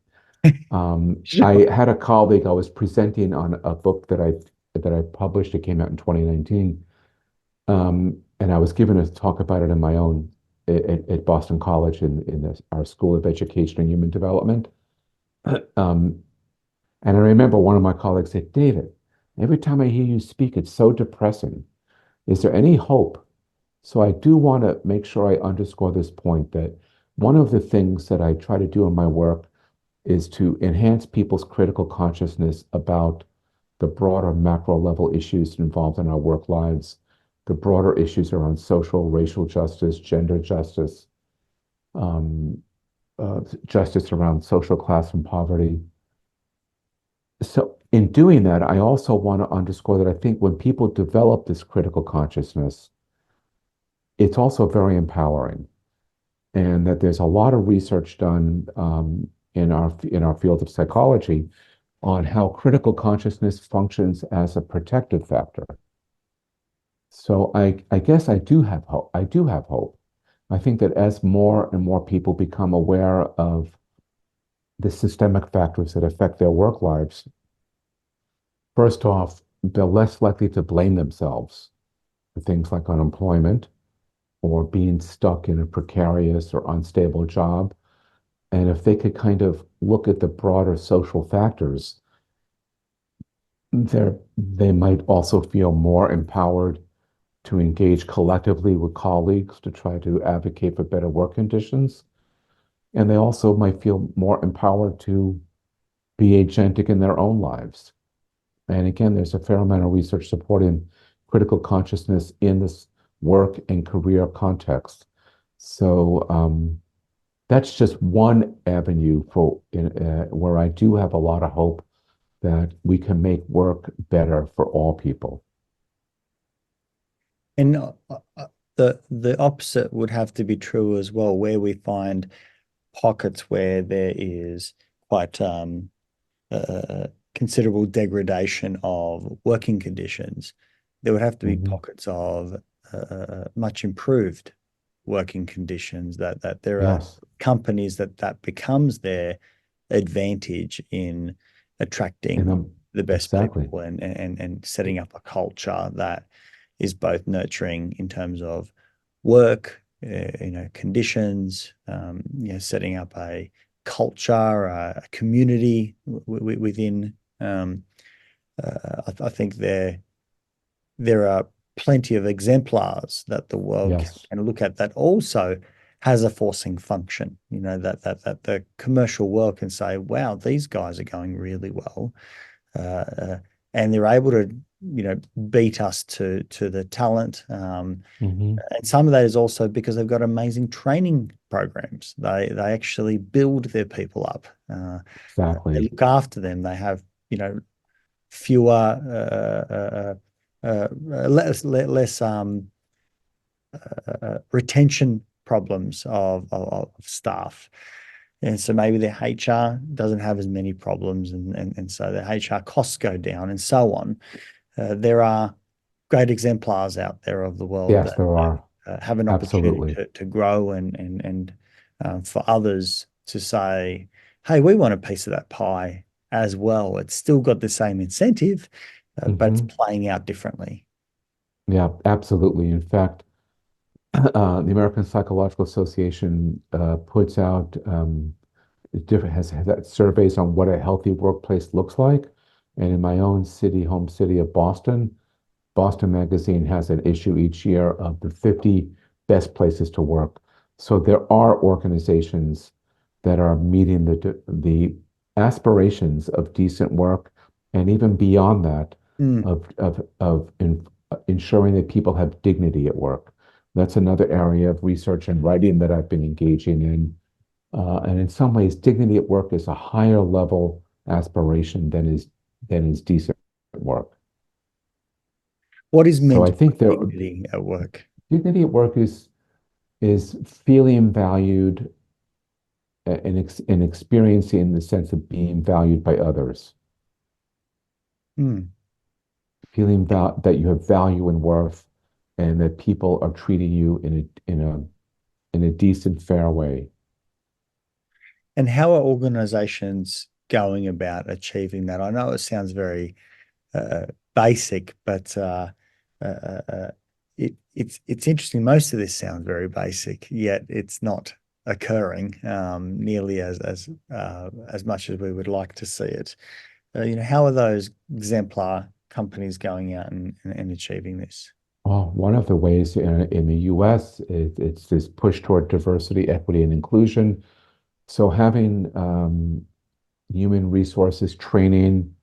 I had a colleague, I was presenting on a book that I published. It came out in 2019, and I was given a talk about it in my own at Boston College in our School of Education and Human Development. And I remember one of my colleagues said, "David, every time I hear you speak, it's so depressing. Is there any hope?" So I do want to make sure I underscore this point, that one of the things that I try to do in my work is to enhance people's critical consciousness about the broader macro level issues involved in our work lives, the broader issues around social, racial justice, gender justice, justice around social class and poverty. So in doing that, I also want to underscore that I think when people develop this critical consciousness, it's also very empowering, and that there's a lot of research done in our field of psychology on how critical consciousness functions as a protective factor. So I guess I do have hope. I do have hope. I think that as more and more people become aware of the systemic factors that affect their work lives, first off, they're less likely to blame themselves for things like unemployment or being stuck in a precarious or unstable job. And if they could kind of look at the broader social factors, they might also feel more empowered to engage collectively with colleagues to try to advocate for better work conditions. And they also might feel more empowered to be agentic in their own lives. And again, there's a fair amount of research supporting critical consciousness in this work and career context. So that's just one avenue for where I do have a lot of hope that we can make work better for all people. And the opposite would have to be true as well, where we find pockets where there is quite considerable degradation of working conditions. There would have to be pockets of much improved working conditions, that there are companies that becomes their advantage in attracting the best people and setting up a culture that is both nurturing in terms of work, conditions, setting up a culture, a community within. I think there are plenty of exemplars that the world can look at that also has a forcing function. That the commercial world can say, "Wow, these guys are going really well," and they're able to beat us to the talent. And some of that is also because they've got amazing training programs. They actually build their people up. They look after them. They have fewer less retention problems of staff. And so maybe their HR doesn't have as many problems, and so their HR costs go down, and so on. There are great exemplars out there of the world that there are. Have an opportunity to grow, and for others to say, "Hey, we want a piece of that pie as well." It's still got the same incentive, but it's playing out differently. Yeah, absolutely. In fact, the American Psychological Association puts out has surveys on what a healthy workplace looks like. And in my own home city of Boston, Boston Magazine has an issue each year of the 50 best places to work. So there are organizations that are meeting the aspirations of decent work, and even beyond that, of ensuring that people have dignity at work. That's another area of research and writing that I've been engaging in. And in some ways, dignity at work is a higher level aspiration than is decent work. What is meant I think dignity at work? Dignity at work is feeling valued and experiencing the sense of being valued by others. Feeling that you have value and worth, and that people are treating you in a decent, fair way. And how are organizations going about achieving that? I know it sounds very basic, but it's interesting. Most of this sounds very basic, yet it's not occurring nearly as much as we would like to see it. How are those exemplar companies going out and achieving this? Well, one of the ways in the US, it's this push toward diversity, equity, and inclusion. So having human resources training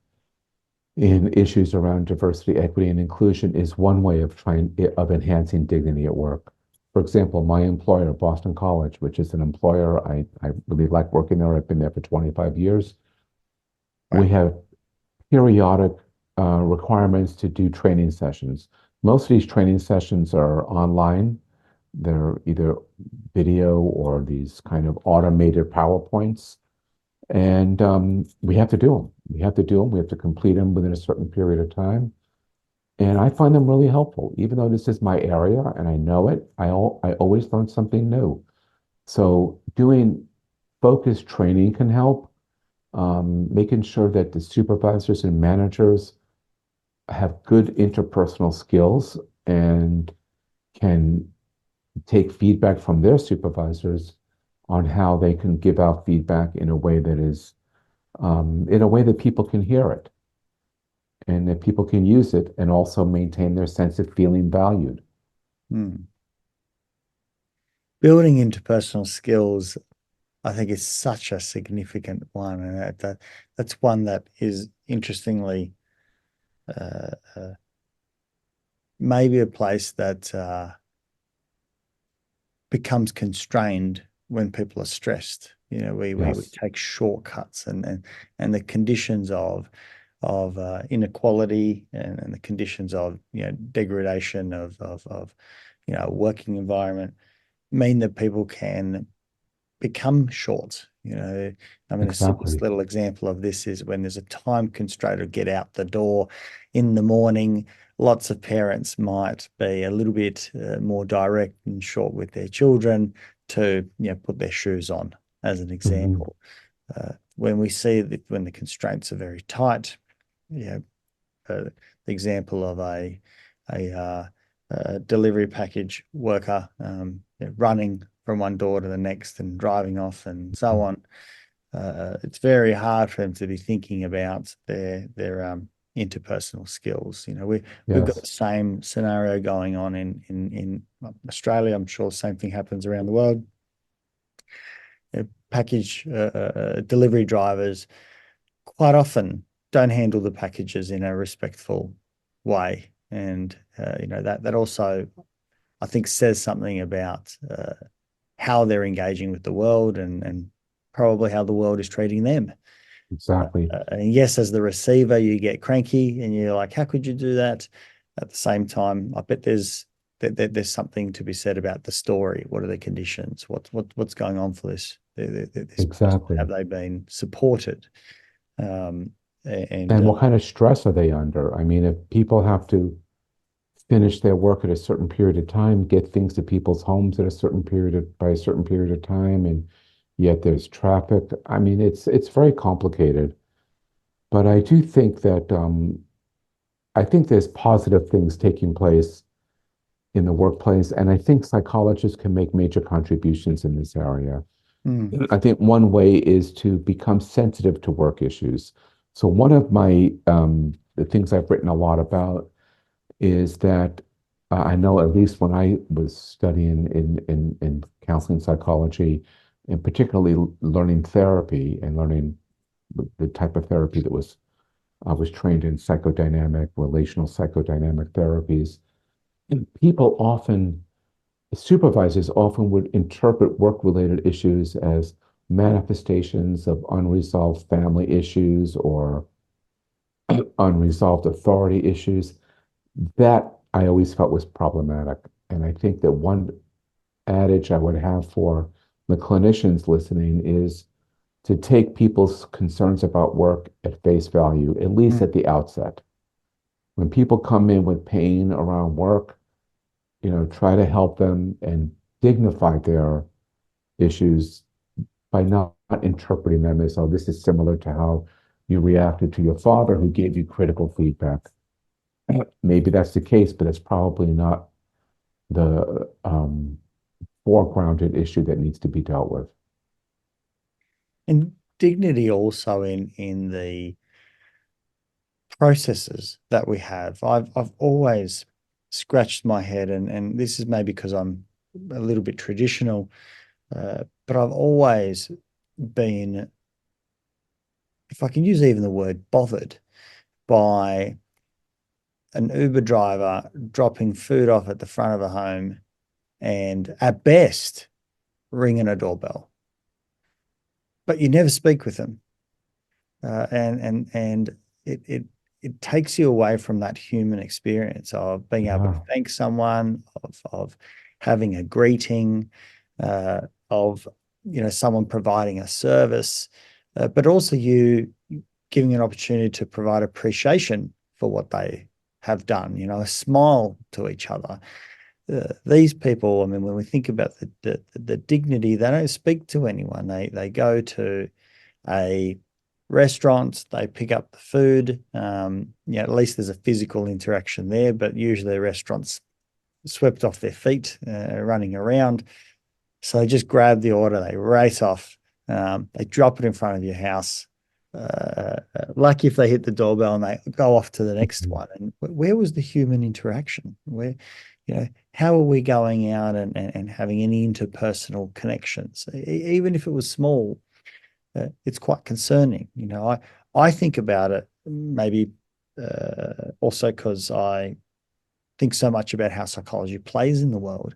in issues around diversity, equity, and inclusion is one way of enhancing dignity at work. For example, my employer, Boston College, which is an employer I really like working there. I've been there for 25 years. Right. We have periodic requirements to do training sessions. Most of these training sessions are online. They're either video or these kind of automated PowerPoints. And we have to do them. We have to complete them within a certain period of time. And I find them really helpful. Even though this is my area and I know it, I always learn something new. So doing focused training can help. Making sure that the supervisors and managers have good interpersonal skills and can take feedback from their supervisors on how they can give out feedback in a way that is, in a way that people can hear it and that people can use it and also maintain their sense of feeling valued. Building interpersonal skills, I think, is such a significant one, and that's one that is interestingly maybe a place that becomes constrained when people are stressed. We Yes, take shortcuts, and the conditions of inequality, and the conditions of degradation of working environment mean that people can become short. I mean, the simplest exactly. little example of this is when there's a time constraint to get out the door in the morning. Lots of parents might be a little bit more direct and short with their children to put their shoes on, as an Hmm. example. When we see that when the constraints are very tight, the example of a delivery package worker running from one door to the next and driving off and so on. It's very hard for them to be thinking about their interpersonal skills. We've got Yes, the same scenario going on in Australia. I'm sure the same thing happens around the world. Package delivery drivers quite often don't handle the packages in a respectful way, and that also, I think, says something about how they're engaging with the world, and probably how the world is treating them. exactly. And yes, as the receiver, you get cranky and you're like, how could you do that? At the same time, I bet there's something to be said about the story. What are the conditions? What's going on for this person? Exactly. Have they been supported? Um, and And what kind of stress are they under? I mean, if people have to finish their work at a certain period of time, get things to people's homes at a certain by a certain period of time, and yet there's traffic. I mean, it's very complicated. But I do think that I think there's positive things taking place in the workplace, and I think psychologists can make major contributions in this area. mm, I think one way is to become sensitive to work issues. So one of my the things I've written a lot about is that I know, at least when I was studying in counseling psychology, and particularly learning therapy and learning the type of therapy that I was trained in psychodynamic, relational psychodynamic therapies. And supervisors often would interpret work-related issues as manifestations of unresolved family issues or unresolved authority issues. That I always felt was problematic. And I think that one adage I would have for the clinicians listening is to take people's concerns about work at face value, at least mm. at the outset. When people come in with pain around work, try to help them and dignify their issues by not interpreting them as, oh, this is similar to how you reacted to your father who gave you critical feedback. Maybe that's the case, but it's probably not the foregrounded issue that needs to be dealt with. And dignity also in the processes that we have. I've always scratched my head, and this is maybe because I'm a little bit traditional, but I've always been, if I can use even the word, bothered by an Uber driver dropping food off at the front of a home and at best ringing a doorbell, but you never speak with them. And it takes you away from that human experience of being able to Yeah, thank someone, of having a greeting, of someone providing a service, but also you giving an opportunity to provide appreciation for what they have done. A smile to each other. These people, I mean, when we think about the dignity, they don't speak to anyone. They go to a restaurant, they pick up the food. At least there's a physical interaction there, but usually the restaurant's swept off their feet, running around. So they just grab the order, they race off, they drop it in front of your house. Lucky if they hit the doorbell and they go off to the next one. And where was the human interaction? How are we going out and having any interpersonal connections? Even if it was small, it's quite concerning. I think about it maybe also because I think so much about how psychology plays in the world.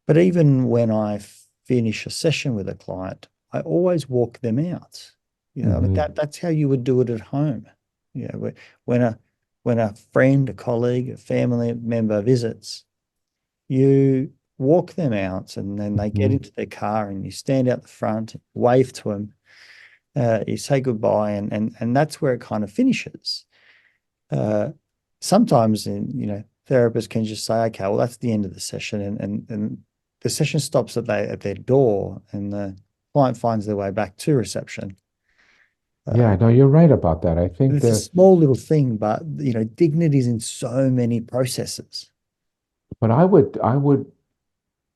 But even when I finish a session with a client, I always walk them out. I mean, that's how you would do it at home. When a friend, a colleague, a family member visits, you walk them out, and then they get into their car, and you stand out the front, wave to them, you say goodbye, and that's where it kind of finishes. Sometimes, therapists can just say, okay, well, that's the end of the session, and the session stops at their door, and the client finds their way back to reception. Yeah, no, you're right about that. I think It's a that, small little thing, but dignity is in so many processes. but I would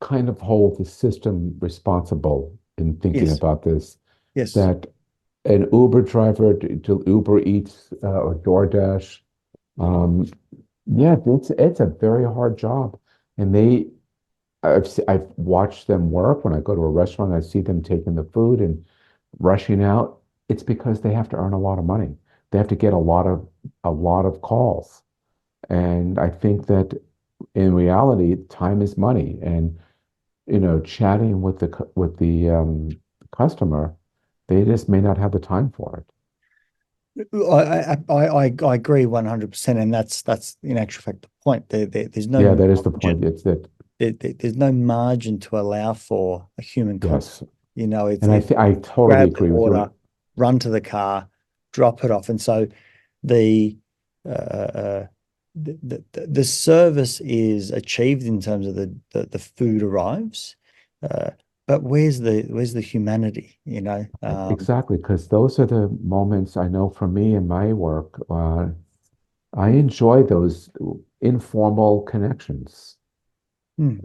kind of hold the system responsible in thinking Yes, about this, yes, that an Uber driver to Uber Eats or DoorDash, um, yeah, it's a very hard job, and I've watched them work. When I go to a restaurant, I see them taking the food and rushing out. It's because they have to earn a lot of money. They have to get a lot of calls. And I think that in reality, time is money. And chatting with the customer, they just may not have the time for it. I agree 100%, and that's in actual fact the point. There's no Yeah, that is the point. margin. It's that, There's no margin to allow for a human contact. yes. It's And I totally grab the agree with order, you. run to the car, drop it off, and so the uh, uh, the service is achieved in terms of the food arrives, uh, but where's the humanity? Exactly, because those are the moments I know for me in my work. I enjoy those informal connections. Hmm.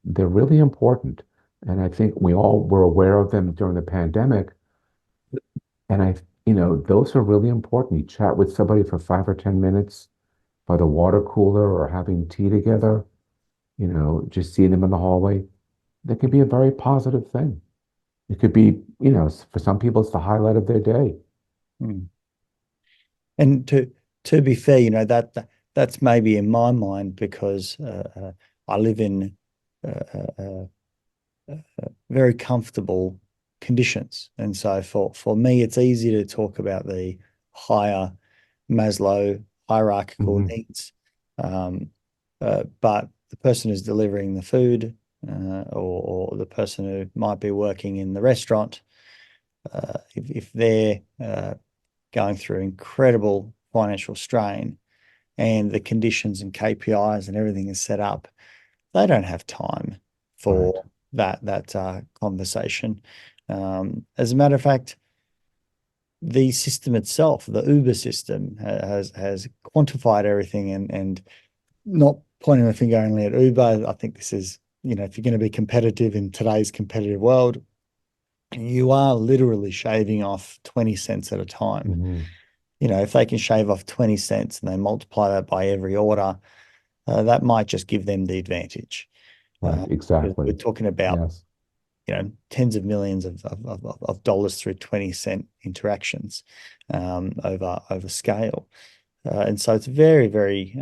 They're really important. And I think we all were aware of them during the pandemic. And those are really important. You chat with somebody for 5 or 10 minutes by the water cooler or having tea together, just seeing them in the hallway. That can be a very positive thing. It could be, for some people, it's the highlight of their day. Hmm. And to be fair, that's maybe in my mind because I live in very comfortable conditions, and so for me, it's easy to talk about the higher Maslow hierarchical Hmm. needs, but the person who's delivering the food, or the person who might be working in the restaurant, if they're going through incredible financial strain, and the conditions and KPIs and everything is set up, they don't have time Right. for that conversation. As a matter of fact, the system itself, the Uber system, has quantified everything, and not pointing the finger only at Uber. I think this is, if you're going to be competitive in today's competitive world, you are literally shaving off 20 cents at a time. Hmm. If they can shave off 20 cents and they multiply that by every order, that might just give them the advantage. Right. Because we're Exactly. talking about, Yes. tens of millions of dollars through 20-cent interactions, over scale. And so it's very, very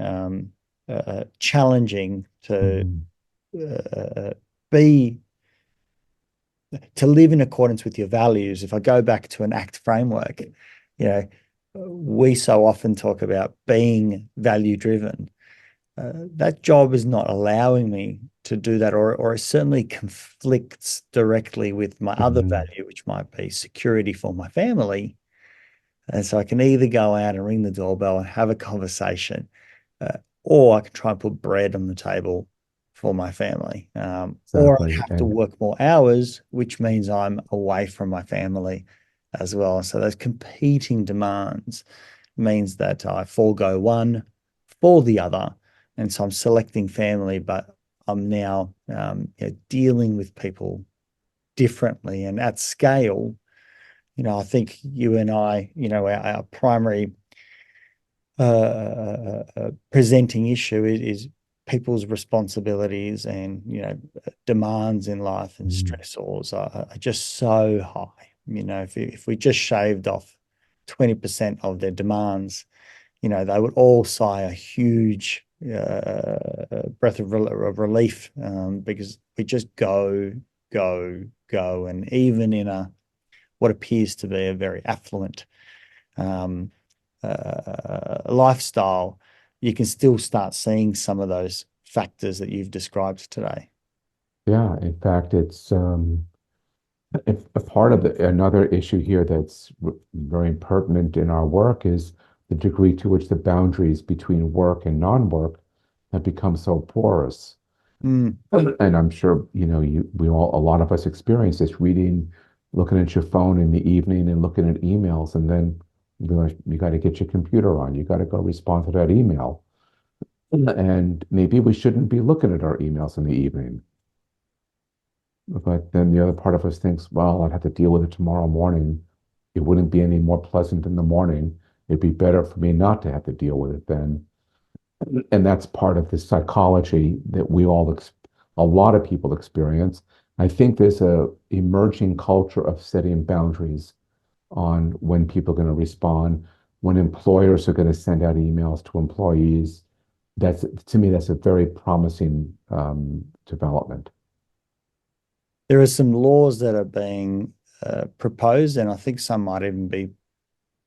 challenging to Hmm. uh, be to live in accordance with your values. If I go back to an ACT framework, we so often talk about being value driven. That job is not allowing me to do that, or it certainly conflicts directly with my other Hmm. value, which might be security for my family. And so I can either go out and ring the doorbell and have a conversation, or I can try and put bread on the table for my family, or I Exactly. have to And work more hours, which means I'm away from my family as well. So those competing demands means that I forego one for the other. And so I'm selecting family, but I'm now dealing with people differently and at scale. I think you and I, our primary presenting issue is people's responsibilities and demands in life and mm, stressors are just so high. If we just shaved off 20% of their demands, they would all sigh a huge breath of relief, because we just go, go, go. And even in what appears to be a very affluent um, lifestyle, you can still start seeing some of those factors that you've described today. Yeah, in fact, it's a part of another issue here that's very pertinent in our work is the degree to which the boundaries between work and non-work have become so porous. Mm. And I'm sure, a lot of us experience this reading, looking at your phone in the evening and looking at emails, and then you realize you got to get your computer on. You got to go respond to that email. And maybe we shouldn't be looking at our emails in the evening. But then the other part of us thinks, well, I'd have to deal with it tomorrow morning. It wouldn't be any more pleasant in the morning. It'd be better for me not to have to deal with it then. And that's part of the psychology that a lot of people experience. I think there's a emerging culture of setting boundaries on when people are going to respond, when employers are going to send out emails to employees. To me, that's a very promising development. There are some laws that are being proposed, and I think some might even be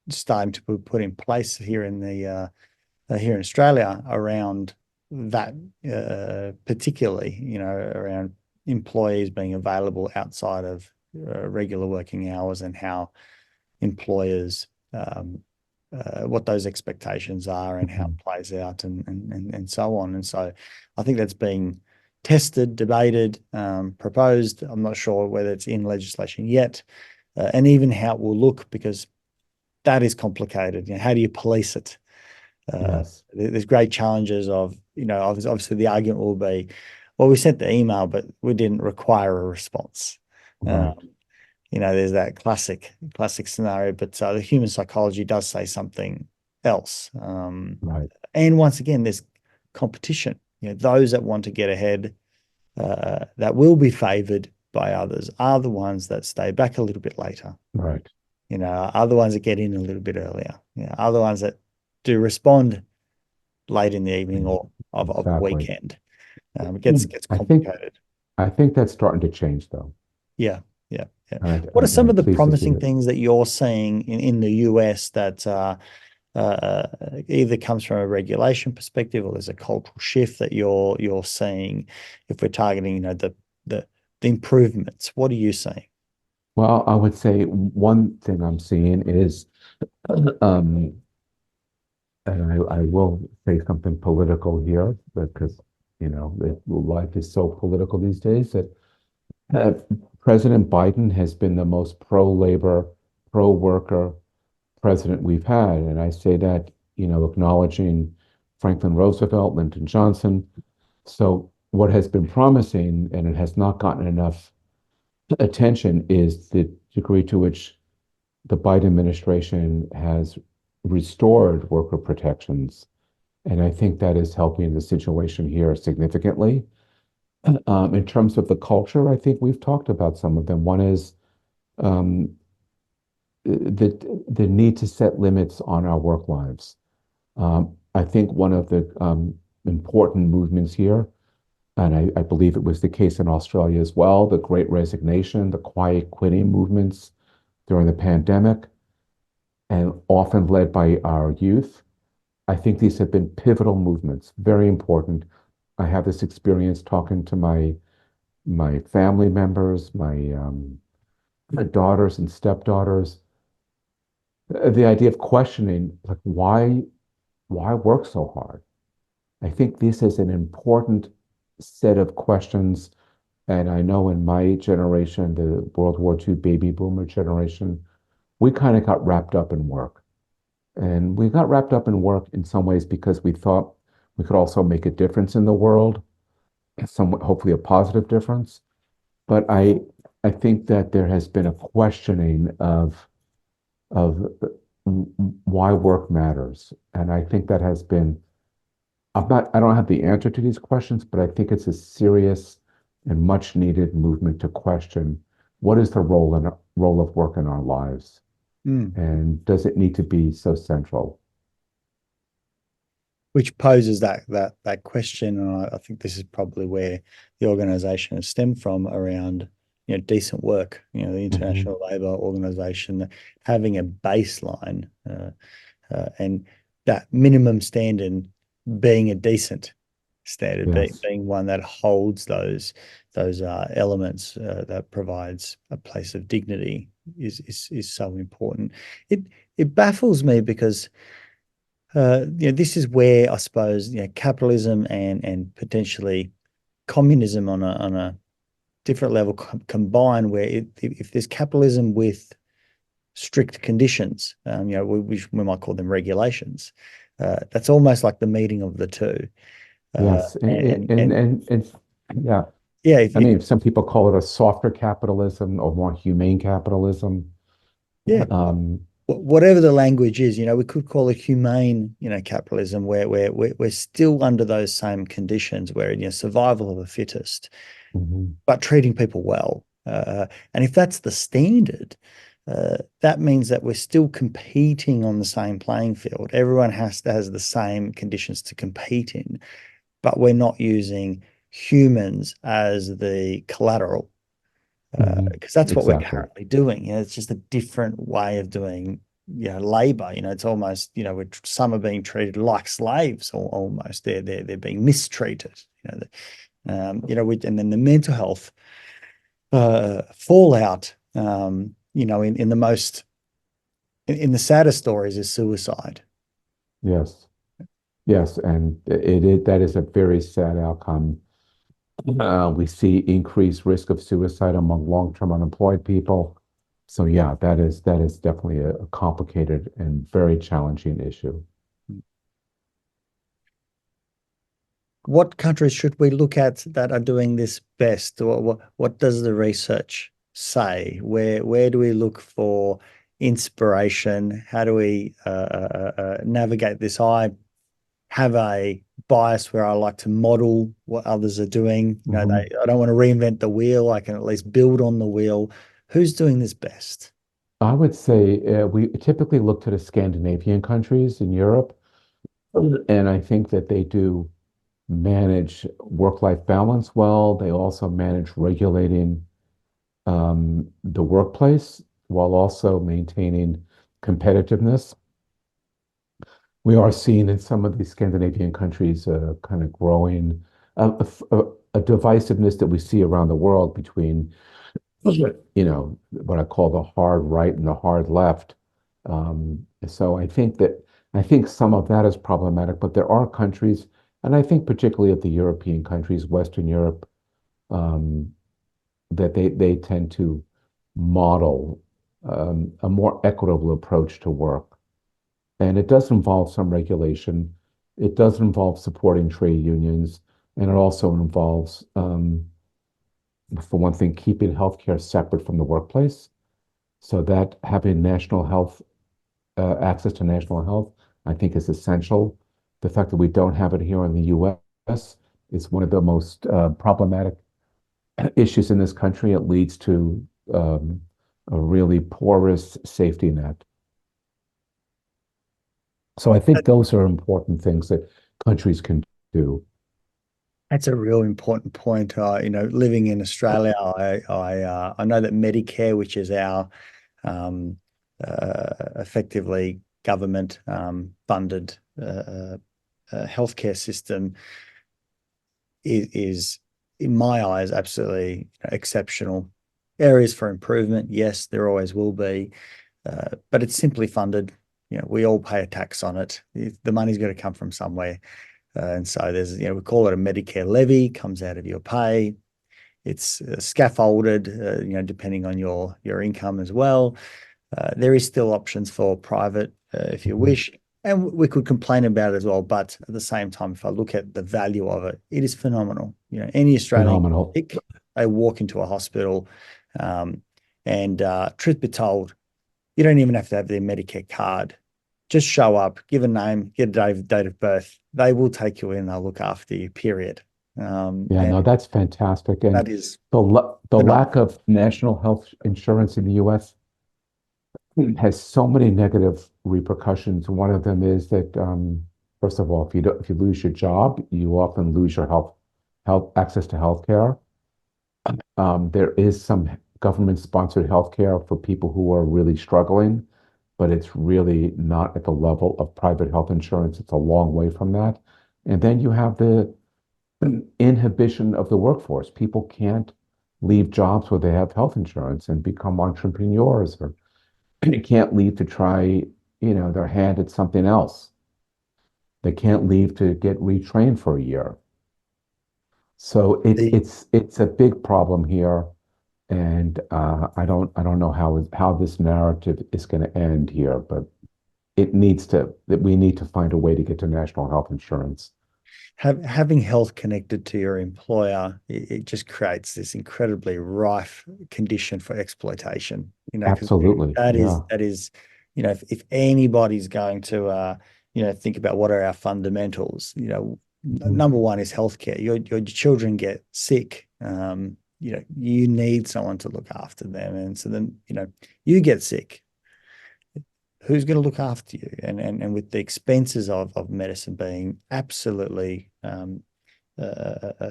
starting to be put in place here in here in Australia around that, particularly, around employees being available outside of regular working hours, and how employers, what those expectations are and how it plays out, and so on. And so I think that's being tested, debated, proposed. I'm not sure whether it's in legislation yet, and even how it will look, because that is complicated. How do you police it? Yes. There's great challenges of, obviously the argument will be, well, we sent the email, but we didn't require a response. Right. There's that classic scenario, but the human psychology does say something else. Right. And once again, there's competition. Those that want to get ahead, that will be favored by others, are the ones that stay back a little bit later. Right. Are the ones that get in a little bit earlier. Are the ones that do respond late in the evening or of the Exactly. weekend. It gets I think complicated. that's starting to change, though. Yeah. What are And some of I'm the pleased to see promising that. things that you're seeing in the US that either comes from a regulation perspective, or there's a cultural shift that you're seeing, if we're targeting, the improvements? What are you seeing? Well, I would say one thing I'm seeing is, um, and I will say something political here because, life is so political these days that uh, President Biden has been the most pro-labor, pro-worker president we've had. And I say that, acknowledging Franklin Roosevelt, Lyndon Johnson. So what has been promising, and it has not gotten enough attention, is the degree to which the Biden administration has restored worker protections. And I think that is helping the situation here significantly. In terms of the culture, I think we've talked about some of them. One is um, the need to set limits on our work lives. I think one of the important movements here, and I believe it was the case in Australia as well, the Great Resignation, the quiet quitting movements during the pandemic, and often led by our youth. I think these have been pivotal movements, very important. I have this experience talking to my family members, my daughters and stepdaughters. The idea of questioning, like, why work so hard? I think this is an important set of questions. And I know in my generation, the World War II baby boomer generation, we kind of got wrapped up in work. And we got wrapped up in work in some ways because we thought we could also make a difference in the world, somewhat, hopefully a positive difference. But I think that there has been a questioning of why work matters. And I think that has been, I don't have the answer to these questions, but I think it's a serious and much needed movement to question what is the role of work in our lives? Mm. And does it need to be so central? which poses that question, and I think this is probably where the organisation has stemmed from around decent work. The International Labour Organization having a baseline and that minimum standard being a decent standard, Yes. being one that holds those elements that provides a place of dignity is so important. It baffles me because this is where I suppose capitalism and potentially communism on a different level combine, where if there's capitalism with strict conditions, we might call them regulations. That's almost like the meeting of the two. Yes, and yeah, Yeah, I mean, some people call it a softer capitalism or more humane capitalism. yeah, Um, whatever the language is, we could call it humane, capitalism, where we're still under those same conditions, where survival of the fittest, mhm. but treating people well. And if that's the standard, that means that we're still competing on the same playing field. Everyone has the same conditions to compete in, but we're not using humans as the collateral, because that's what we're Exactly. currently doing. It's just a different way of doing labor. It's almost some are being treated like slaves, or almost they're being mistreated. And then the mental health fallout, in the most in the saddest stories is suicide. Yes, yes, and that is a very sad outcome. We see increased risk of suicide among long-term unemployed people. So yeah, that is definitely a complicated and very challenging issue. What countries should we look at that are doing this best? Or what does the research say? Where do we look for inspiration? How do we navigate this? I have a bias where I like to model what others are doing. I don't want to reinvent the wheel. I can at least build on the wheel. Who's doing this best? I would say we typically look to the Scandinavian countries in Europe, and I think that they do manage work-life balance well. They also manage regulating the workplace while also maintaining competitiveness. We are seeing in some of these Scandinavian countries kind of growing a divisiveness that we see around the world between, what I call the hard right and the hard left. So I think some of that is problematic, but there are countries, and I think particularly of the European countries, Western Europe, um, that they tend to model a more equitable approach to work. And it does involve some regulation. It does involve supporting trade unions, and it also involves, for one thing, keeping healthcare separate from the workplace, so that having national health access to national health, I think, is essential. The fact that we don't have it here in the U.S. is one of the most problematic issues in this country. It leads to a really porous safety net. So I think those are important things that countries can do. That's a real important point. Living in Australia, I know that Medicare, which is our effectively government funded healthcare system, is in my eyes absolutely exceptional. Areas for improvement, yes, there always will be, but it's simply funded. We all pay a tax on it. The money's got to come from somewhere. And so there's, we call it a Medicare levy, comes out of your pay. It's scaffolded, depending on your income as well. There is still options for private, if you wish, and we could complain about it as well. But at the same time, if I look at the value of it, it is phenomenal. Any Australian, Phenomenal. they walk into a hospital, and truth be told, you don't even have to have their Medicare card. Just show up, give a name, get a date of birth. They will take you in. They'll look after you, period. Yeah, no, that's fantastic. And that is the lack of national health insurance in the US has so many negative repercussions. One of them is that First of all, if you lose your job, you often lose your health access to healthcare. There is some government-sponsored healthcare for people who are really struggling, but it's really not at the level of private health insurance. It's a long way from that. And then you have the inhibition of the workforce. People can't leave jobs where they have health insurance and become entrepreneurs, or they can't leave to try, their hand at something else. They can't leave to get retrained for a year. So The it's a big problem here, and I don't know how this narrative is going to end here, but we need to find a way to get to national health insurance. having health connected to your employer, it just creates this incredibly rife condition for exploitation. Because Absolutely, yeah. that is, if anybody's going to, think about what are our fundamentals, Mhm. number one is healthcare. Your children get sick. You need someone to look after them, and so then you get sick. Who's going to look after you? And with the expenses of medicine being absolutely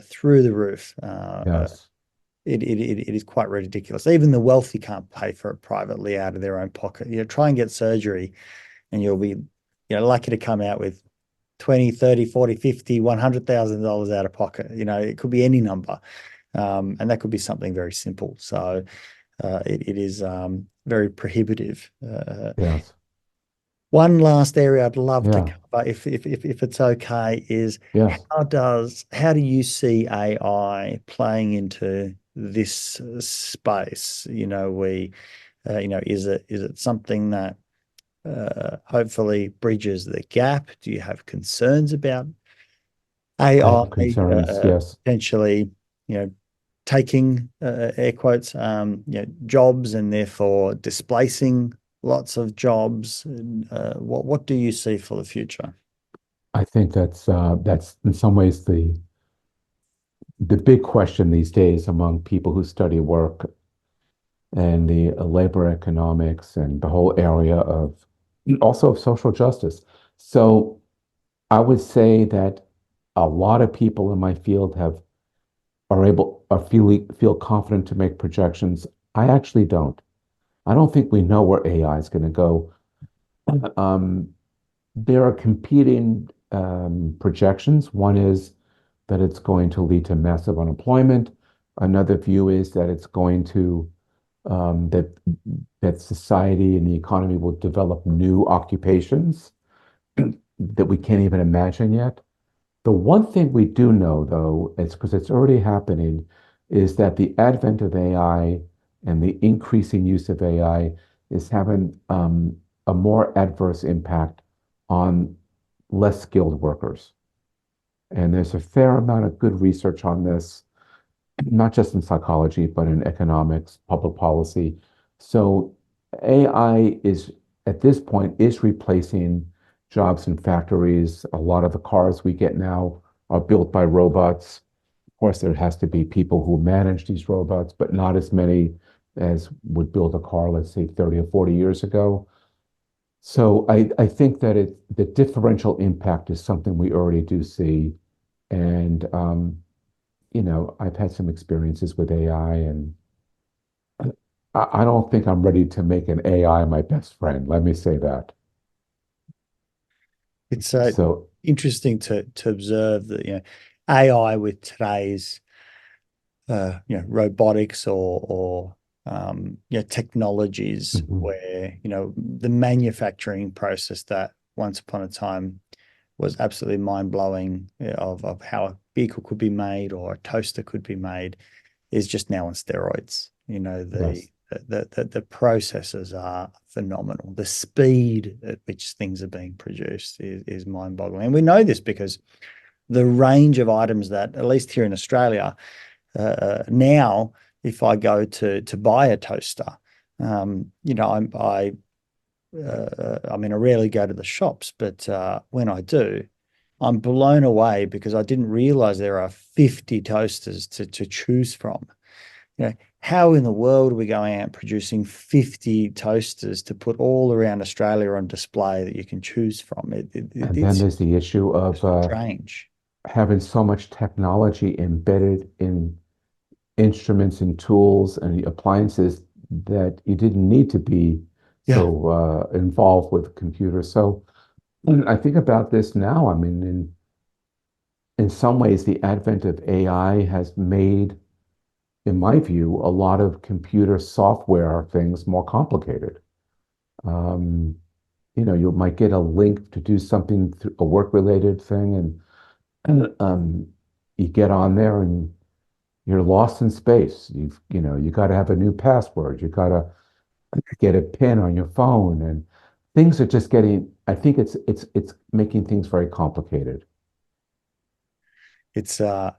through the roof, Yes. it is quite ridiculous. Even the wealthy can't pay for it privately out of their own pocket. Try and get surgery, and you'll be lucky to come out with 20, 30, 40, 50, $100,000 out of pocket. It could be any number. And that could be something very simple. So it is very prohibitive. Yes. One last area I'd love to Yeah. cover, if it's okay, is Yes. how do you see AI playing into this space? Is it something that hopefully bridges the gap? Do you have concerns about I AI have concerns. Yes. potentially, taking air quotes, jobs, and therefore displacing lots of jobs? What do you see for the future? I think that's in some ways the big question these days among people who study work and the labor economics and the whole area of also of social justice. So I would say that a lot of people in my field feel confident to make projections. I actually don't. I don't think we know where AI is going to go. Um, there are competing projections. One is that it's going to lead to massive unemployment. Another view is that it's going to that society and the economy will develop new occupations that we can't even imagine yet. The one thing we do know, though, is because it's already happening, is that the advent of AI and the increasing use of AI is having a more adverse impact on less skilled workers. And there's a fair amount of good research on this, not just in psychology, but in economics, public policy. So AI is, at this point, is replacing jobs in factories. A lot of the cars we get now are built by robots. Of course, there has to be people who manage these robots, but not as many as would build a car, let's say 30 or 40 years ago. So I think that the differential impact is something we already do see. And I've had some experiences with AI, and I don't think I'm ready to make an AI my best friend. Let me say that. It's So, interesting to observe that AI with today's robotics or technologies, mhm, where the manufacturing process that once upon a time was absolutely mind-blowing, of how a vehicle could be made or a toaster could be made, is just now on steroids. yes, The processes are phenomenal. The speed at which things are being produced is mind-boggling. And we know this because the range of items that, at least here in Australia, now, if I go to buy a toaster, I mean, I rarely go to the shops, but when I do, I'm blown away because I didn't realize there are 50 toasters to choose from. how in the world are we going out and producing 50 toasters to put all around Australia on display that you can choose from? And then It's there's the issue of strange. having so much technology embedded in instruments and tools and appliances that you didn't need to be Yeah. so involved with computers. So I think about this now. I mean, in some ways, the advent of AI has made, in my view, a lot of computer software things more complicated. Um, you might get a link to do something, a work-related thing, and you get on there and you're lost in space. You got to have a new password. You got to get a pin on your phone, and things are just getting. I think it's making things very complicated. It's the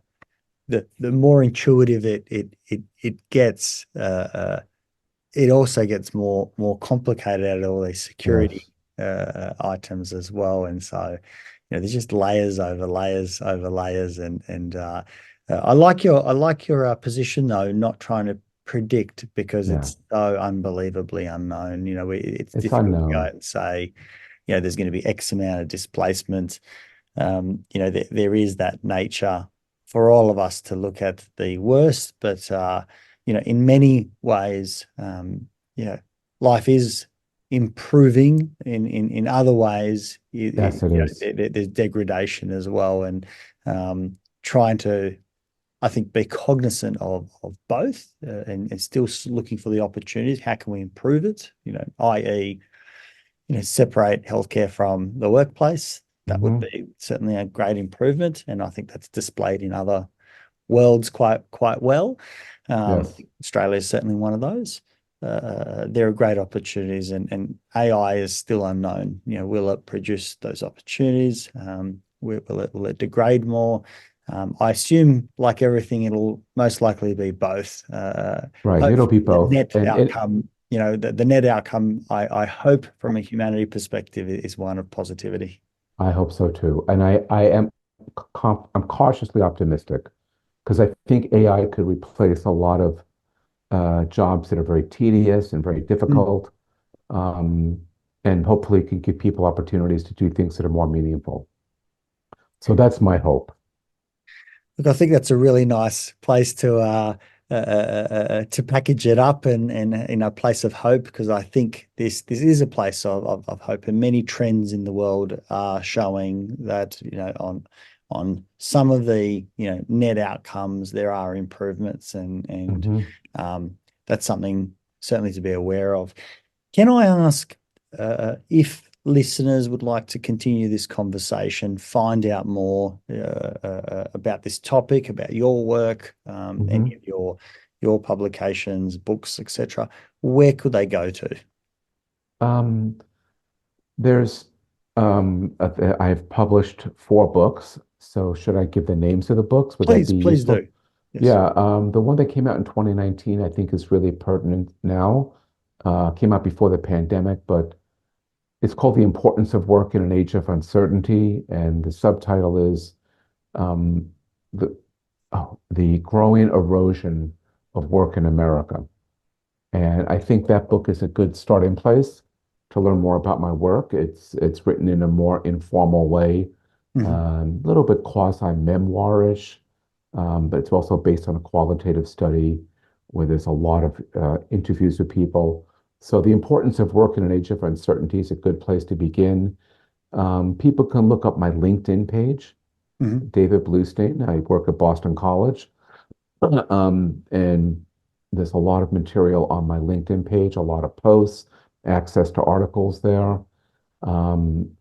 more intuitive it gets, it also gets more complicated out of all these security Yes. items as well. And so, there's just layers over layers over layers. And I like your position though, not trying to predict because Yeah. it's so unbelievably unknown. It's It's difficult to go unknown. out and say, there's going to be X amount of displacement. There is that nature for all of us to look at the worst, but in many ways, life is improving. In other ways, Yes, it is. there's degradation as well, and trying to, I think, be cognizant of both, and still looking for the opportunities. How can we improve it? I.e., separate healthcare from the workplace. That would Hmm. be certainly a great improvement, and I think that's displayed in other worlds quite well. Yes. Australia is certainly one of those. There are great opportunities, and AI is still unknown. Will it produce those opportunities? Will it degrade more? I assume, like everything, it'll most likely be both. Right. It'll be Hopefully, the both. net outcome, the net outcome, I hope from a humanity perspective is one of positivity. I hope so too. And I'm cautiously optimistic because I think AI could replace a lot of jobs that are very tedious and very Mm. difficult, um, and hopefully can give people opportunities to do things that are more meaningful. So that's my hope. Look, I think that's a really nice place to package it up, and in a place of hope, because I think this is a place of hope, and many trends in the world are showing that on some of the net outcomes there are improvements, and Hmm. that's something certainly to be aware of. Can I ask if listeners would like to continue this conversation, find out more about this topic, about your work, any Hmm. of your publications, books, etc., where could they go to? Um, there's I've published 4 books. So should I give the names of the books? Would that Please, be please useful? do. Yes. Yeah, the one that came out in 2019, I think is really pertinent now. Came out before the pandemic, but it's called The Importance of Work in an Age of Uncertainty, and the subtitle is um, the the growing erosion of work in America. And I think that book is a good starting place to learn more about my work. It's written in a more informal way, Mhm. a little bit quasi-memoirish, but it's also based on a qualitative study where there's a lot of interviews with people. So the importance of work in an age of uncertainty is a good place to begin. People can look up my LinkedIn page, Mhm. David Blustein. I work at Boston College. And there's a lot of material on my LinkedIn page, a lot of posts, access to articles there. Um,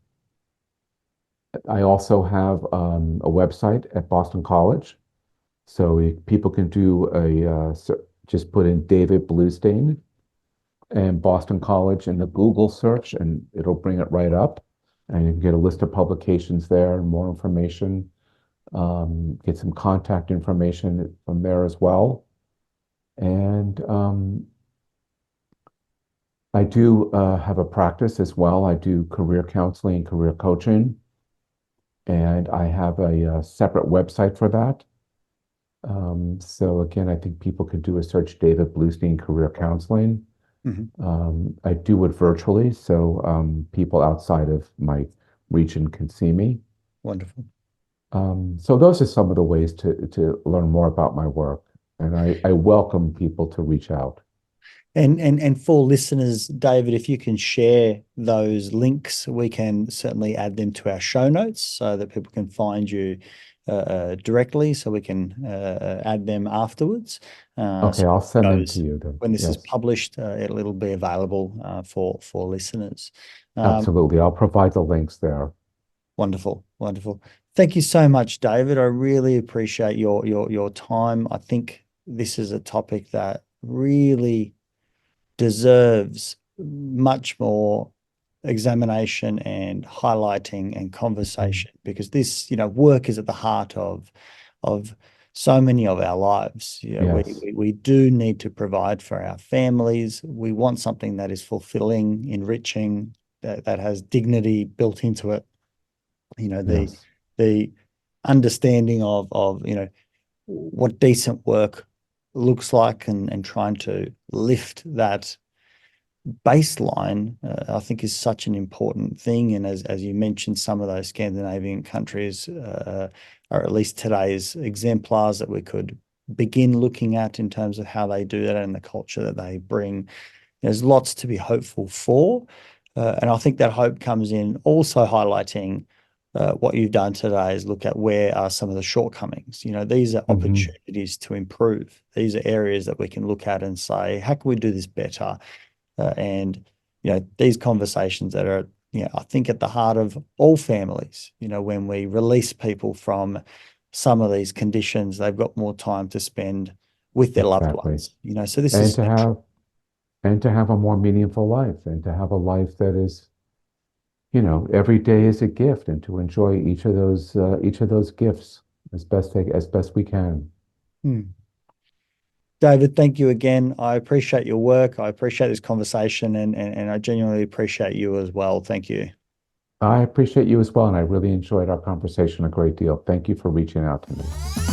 I also have a website at Boston College. So people can do just put in David Bluestein and Boston College in the Google search, and it'll bring it right up. And you can get a list of publications there and more information, get some contact information from there as well. And I do have a practice as well. I do career counseling and career coaching, and I have a separate website for that. So again, I think people could do a search, David Bluestein Career Counseling. I do it virtually, so people outside of my region can see me. Wonderful. So those are some of the ways to learn more about my work, and I welcome people to reach out. And for listeners, David, if you can share those links, we can certainly add them to our show notes so that people can find you directly, so we can add them afterwards. Okay, So I'll send them those, to you then. when this is Yes, published, it'll be available for listeners. absolutely. I'll provide the links there. Wonderful, wonderful. Thank you so much, David. I really appreciate your time. I think this is a topic that really deserves much more examination and highlighting and conversation, because this, work is at the heart of so many of our lives. Yes, We do need to provide for our families. We want something that is fulfilling, enriching, that has dignity built into it. yes, The understanding of what decent work looks like, and trying to lift that baseline, I think, is such an important thing. And as you mentioned, some of those Scandinavian countries are at least today's exemplars that we could begin looking at in terms of how they do that and the culture that they bring. There's lots to be hopeful for. And I think that hope comes in also highlighting what you've done today is look at where are some of the shortcomings. These are opportunities to improve. These are areas that we can look at and say, how can we do this better? And these conversations that are, I think, at the heart of all families. When we release people from some of these conditions, they've got more time to spend with their loved exactly. ones. So this And is to have central. and to have a more meaningful life, and to have a life that is, every day is a gift, and to enjoy each of those gifts as best we can. Hmm. David, thank you again. I appreciate your work. I appreciate this conversation, and I genuinely appreciate you as well. Thank you. I appreciate you as well, and I really enjoyed our conversation a great deal. Thank you for reaching out to me.